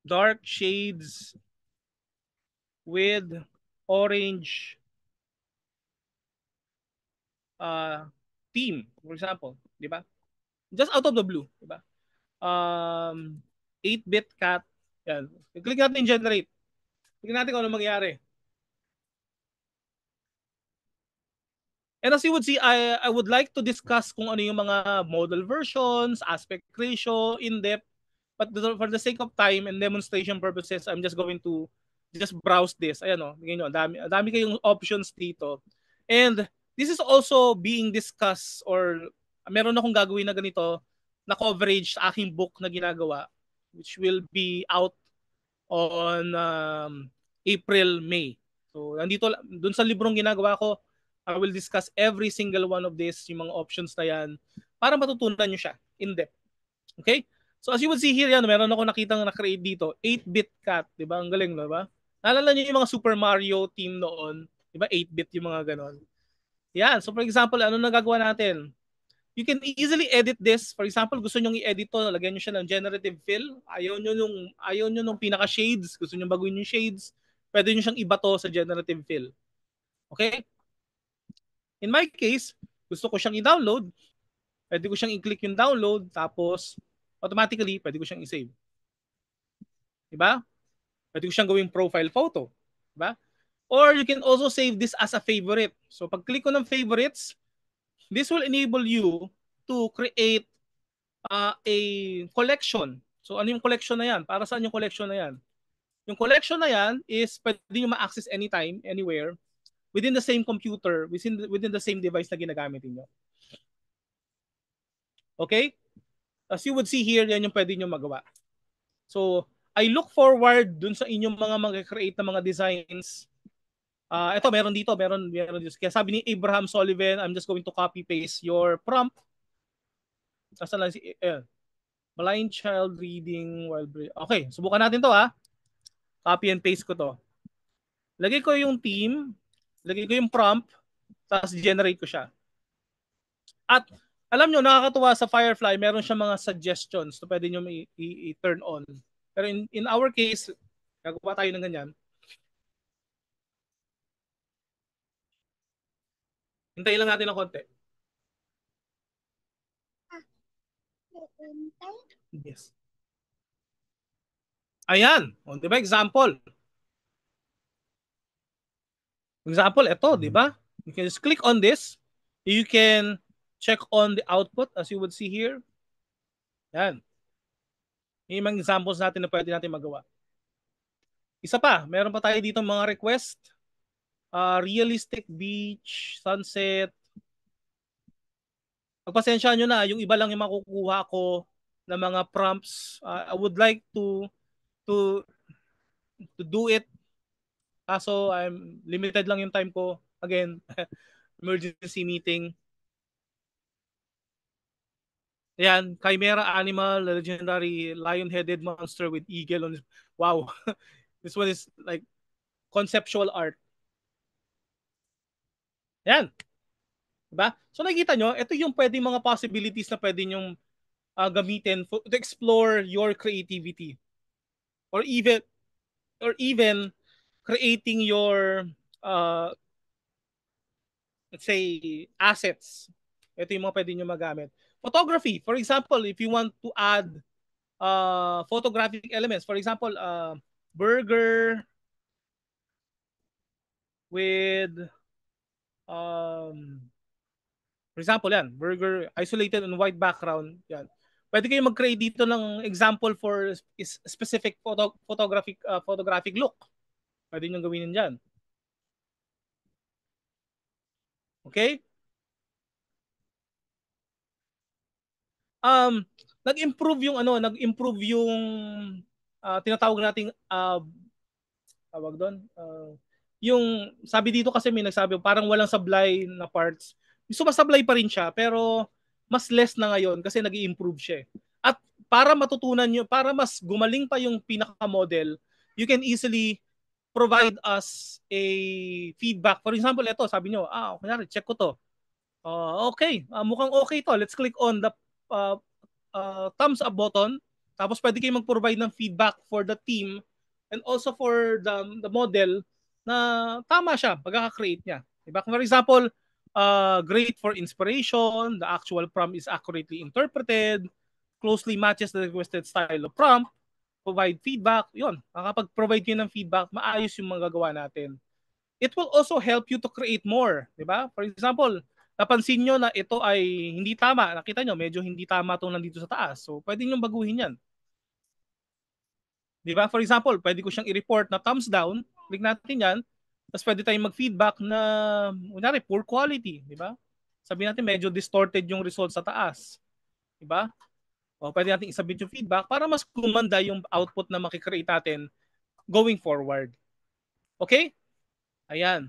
dark shades with orange theme, for example, di ba? Just out of the blue, di ba? 8-bit cat. Yan. Click natin generate. Click natin kung ano mangyayari. And as you would see, I would like to discuss kung ano yung mga model versions, aspect ratio, in-depth. But for the sake of time and demonstration purposes, I'm just going to just browse this. Ayan o, dami kayong options dito. And this is also being discussed or meron akong gagawin na ganito na coverage sa aking book na ginagawa which will be out on April, May. So, nandito, dun sa librong ginagawa ko, I will discuss every single one of these, yung mga options na yan, para matutunan nyo siya in depth. Okay? So as you would see here, yan, meron ako nakitang na-create dito, 8-bit cat, di ba? Ang galing, di ba? Naalala niyo yung mga Super Mario team noon, di ba? 8-bit yung mga ganon. Yan, so for example, ano nagagawa natin? You can easily edit this. For example, gusto niyo i-edit to, lagyan niyo siya ng generative fill. Ayaw niyo nung pinaka shades, gusto niyo baguhin yung shades. Pwede niyo siyang ibato sa generative fill. Okay? In my case, gusto ko siyang i-download. Pwede ko siyang i-click yung download, tapos automatically pwede ko siyang i-save. Diba? Pwede ko siyang gawing profile photo. Diba? Or you can also save this as a favorite. So pag click ko ng favorites, this will enable you to create a collection. So ano yung collection na yan? Para saan yung collection na yan? Yung collection na yan is pwede nyo ma-access anytime, anywhere, within the same computer, within the same device na ginagamit niyo. Okay? As you would see here, yan yung pwede nyo magawa. So, I look forward dun sa inyong mga mag-create na mga designs. Ito, meron dito. Kaya sabi ni Abraham Sullivan, I'm just going to copy-paste your prompt. Kasi lang si, blind child reading while okay, subukan natin to ha. Copy and paste ko to. Lagay ko yung theme, lagay ko yung prompt, tapos generate ko siya. At alam nyo, nakakatuwa sa Firefly, meron siya mga suggestions na pwede nyo i-turn on. Pero in our case, gagawa tayo ng ganyan. Hintayin lang natin ng konti. Yes. Ayan. O, di ba? Example. Example, ito, di ba? You can just click on this. You can check on the output as you would see here. Yan. Yung mga examples natin na pwede natin magawa. Isa pa, meron pa tayo dito mga request. Realistic beach, sunset. Pagpasensya nyo na, yung iba lang yung makukuha ko ng mga prompts. I would like to do it. Kaso I'm limited lang yung time ko. Again, emergency meeting. Ayan, chimera animal, legendary lion-headed monster with eagle on. Wow. This one is like conceptual art. Ayan. Diba? So nakikita nyo, ito yung pwedeng mga possibilities na pwede nyong gamitin to explore your creativity. Or even creating your let's say assets. Ito yung mga pwede nyo magamit. Photography, for example, if you want to add photographic elements, for example, burger with for example, yan, burger isolated on white background, yan. Pwede kayo mag-create dito ng example for specific photographic look. Pwede nyo gawin yan. Okay? Nag-improve yung tinatawag nating tawag doon. Yung sabi dito kasi may nagsabi parang walang sablay na parts. Sumasablay pa rin siya pero mas less na ngayon kasi nag-i-improve siya. At para matutunan nyo, para mas gumaling pa yung pinaka-model, you can easily provide us a feedback. For example, ito, sabi nyo, kunyari, check ko to. Okay, mukhang okay to. Let's click on the uh, thumbs up button. Tapos pwede kayo mag-provide ng feedback for the team and also for the model na tama siya pagkaka-create niya. Diba? For example, great for inspiration, the actual prompt is accurately interpreted, closely matches the requested style of prompt, provide feedback, yun. Nakapag-provide kayo ng feedback, maayos yung magagawa natin. It will also help you to create more. Diba? For example, napansin nyo na ito ay hindi tama. Nakita nyo, medyo hindi tama itong nandito sa taas. So, pwede nyo baguhin yan. Di ba? For example, pwede ko siyang i-report na thumbs down. Click natin yan. Tapos pwede tayong mag-feedback na, kunyari, poor quality. Di ba? Sabi natin, medyo distorted yung result sa taas. Di ba? O pwede natin isubmit yung feedback para mas gumanda yung output na makikreate natin going forward. Okay? Ayan.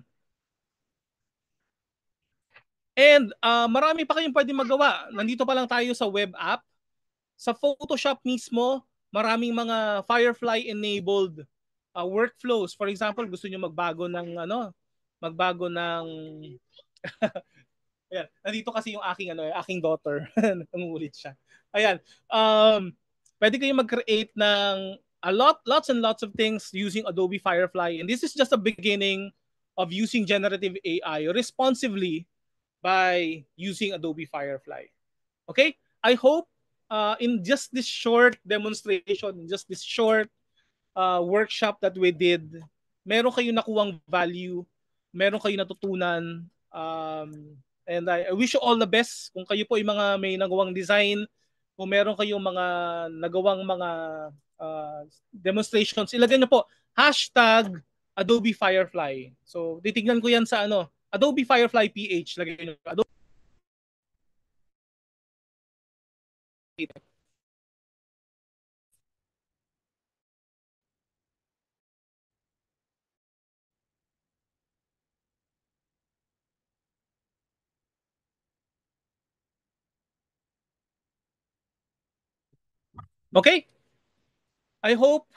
And marami pa kayong pwede magawa. Nandito pa lang tayo sa web app. sa Photoshop mismo, maraming mga Firefly-enabled workflows. For example, gusto niyo magbago ng ayan, nandito kasi yung aking daughter. Nangungulit siya. Ayan. Pwede kayong mag-create ng lots and lots of things using Adobe Firefly. And this is just a beginning of using generative AI responsively by using Adobe Firefly. Okay? I hope in just this short demonstration, in just this short workshop that we did, meron kayong nakuwang value, meron kayong natutunan, and I wish you all the best. Kung kayo po ay may nagawang design, kung meron kayong mga nagawang mga demonstrations, ilagay niyo po hashtag Adobe Firefly. So, titignan ko yan sa Adobe Firefly PH. Lagay niyo. Adobe. Okay? I hope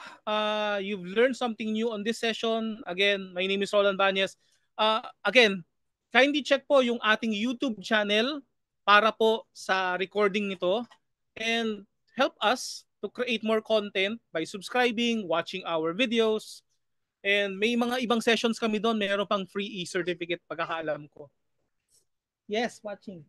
you've learned something new on this session. Again, my name is Roland Banyes. Again, kindly check po yung ating YouTube channel para po sa recording nito and help us to create more content by subscribing, watching our videos, and may mga ibang sessions kami doon. Meron pang free e-certificate pagkakaalam ko. Yes, watching.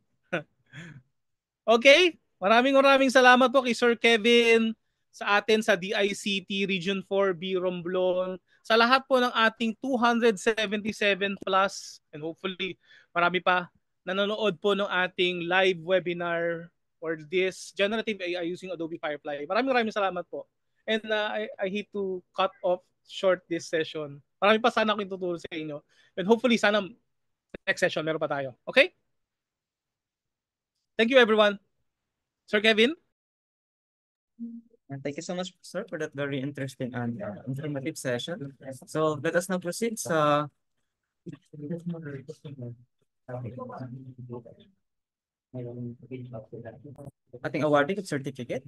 Okay? Maraming salamat po kay Sir Kevin, sa atin sa DICT Region 4B Romblon, sa lahat po ng ating 277 plus, and hopefully marami pa nanonood po ng ating live webinar for this generative AI using Adobe Firefly. Maraming salamat po. And I hate to cut off short this session. Marami pa sana akong tutulong sa inyo. And hopefully sana next session meron pa tayo. Okay? Thank you everyone. Sir Kevin? And thank you so much, sir, for that very interesting and informative session. So let us now proceed sa ating awarding of certificate.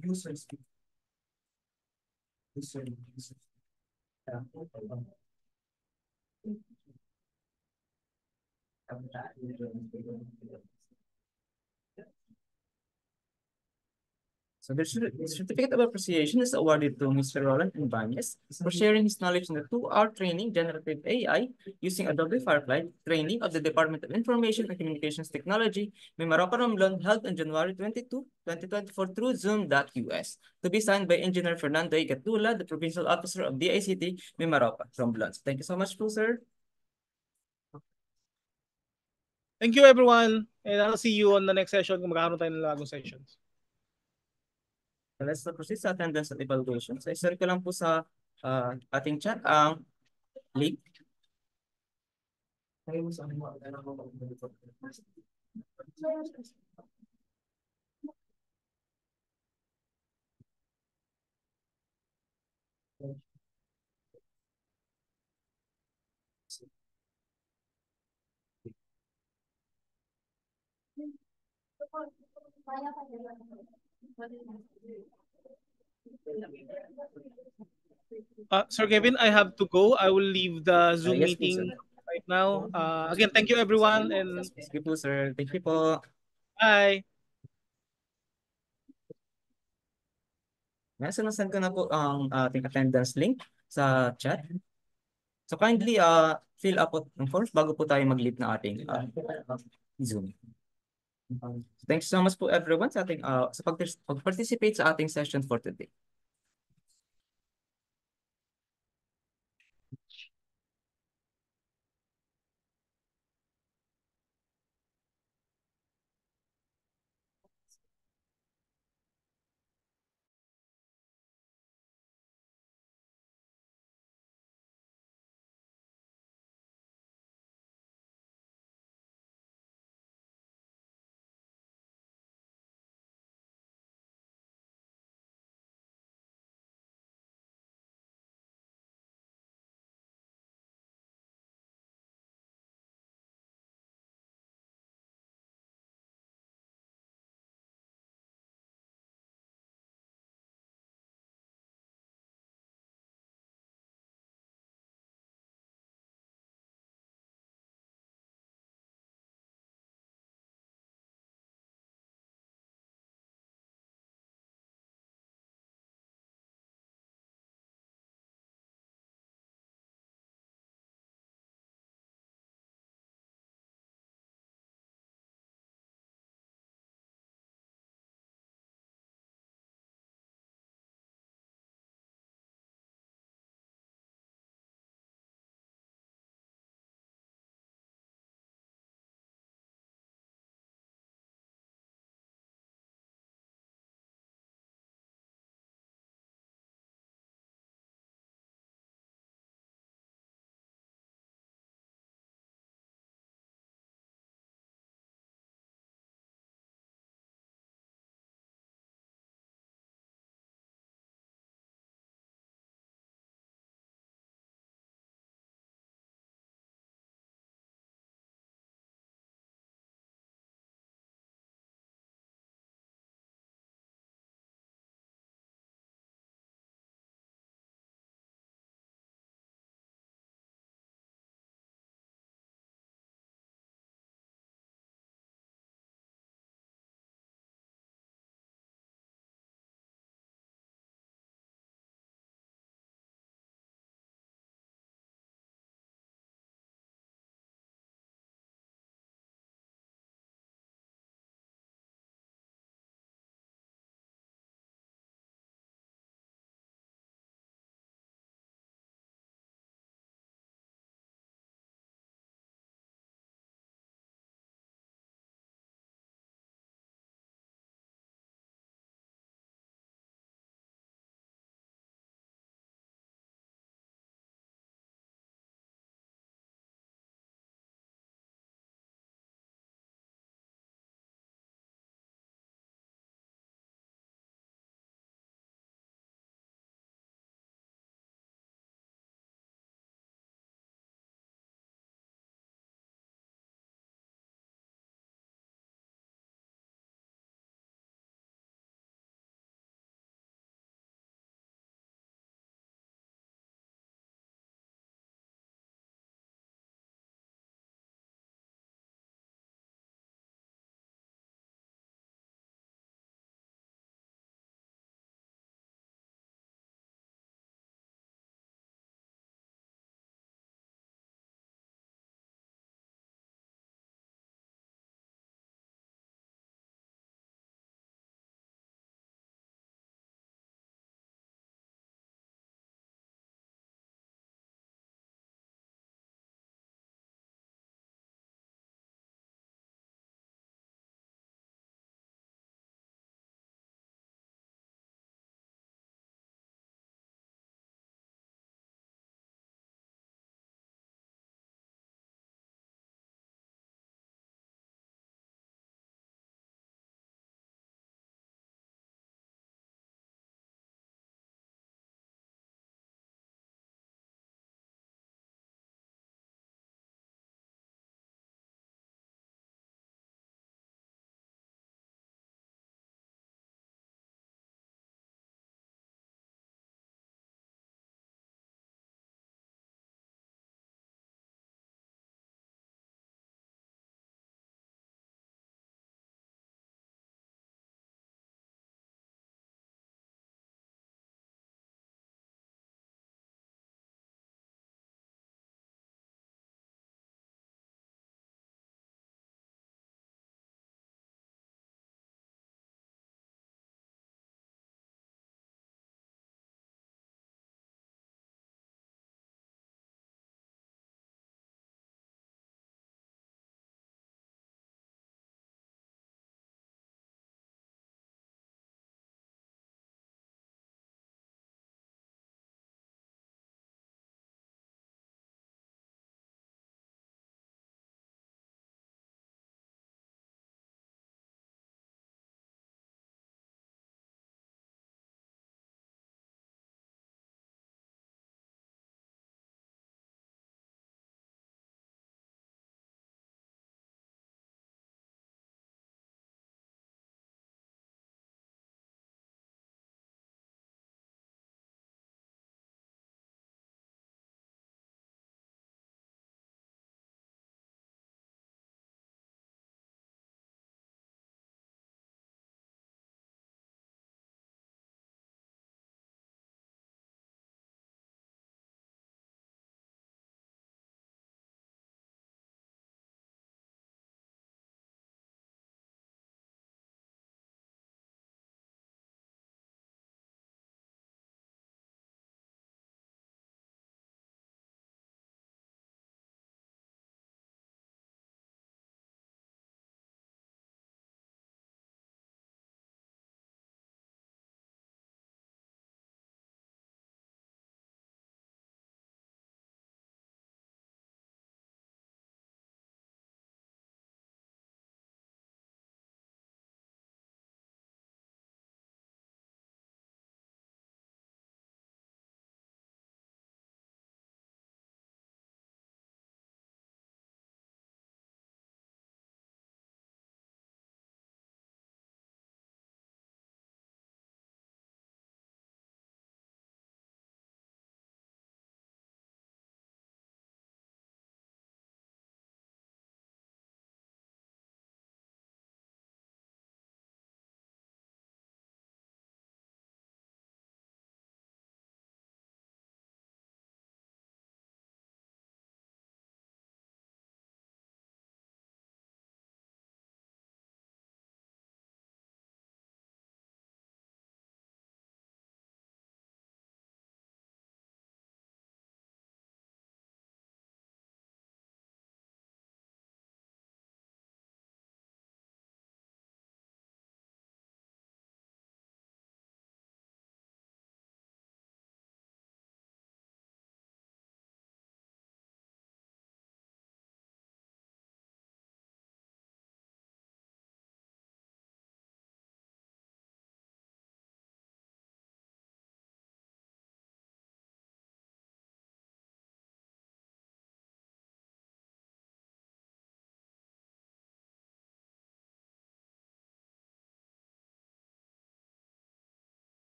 So the certificate of appreciation is awarded to Mr. Roland Ibanez for sharing his knowledge in the 2-hour training generative AI using Adobe Firefly training of the Department of Information and Communications Technology, Mimaropa Romblon, held on January 22, 2024 through Zoom.us, to be signed by Engineer Fernando Igatula, the Provincial Officer of DICT, Mimaropa Romblon. Thank you so much, sir. Thank you everyone, and I'll see you on the next session kung magkakaroon tayo ng bagong sessions. Let's proceed sa attendance at evaluation. So, isend ko lang po sa ating chat ang link. Sir Kevin, I have to go. I will leave the Zoom Yes, meeting right now. Again, thank you everyone, and Sige po, sir. Thank you po. bye. Nasend ko na po ang ating attendance link sa chat. So kindly fill up ng forms bago po tayo mag-leave na ating Zoom. Thanks so much po everyone sa ating sa pag-participate sa ating session for today.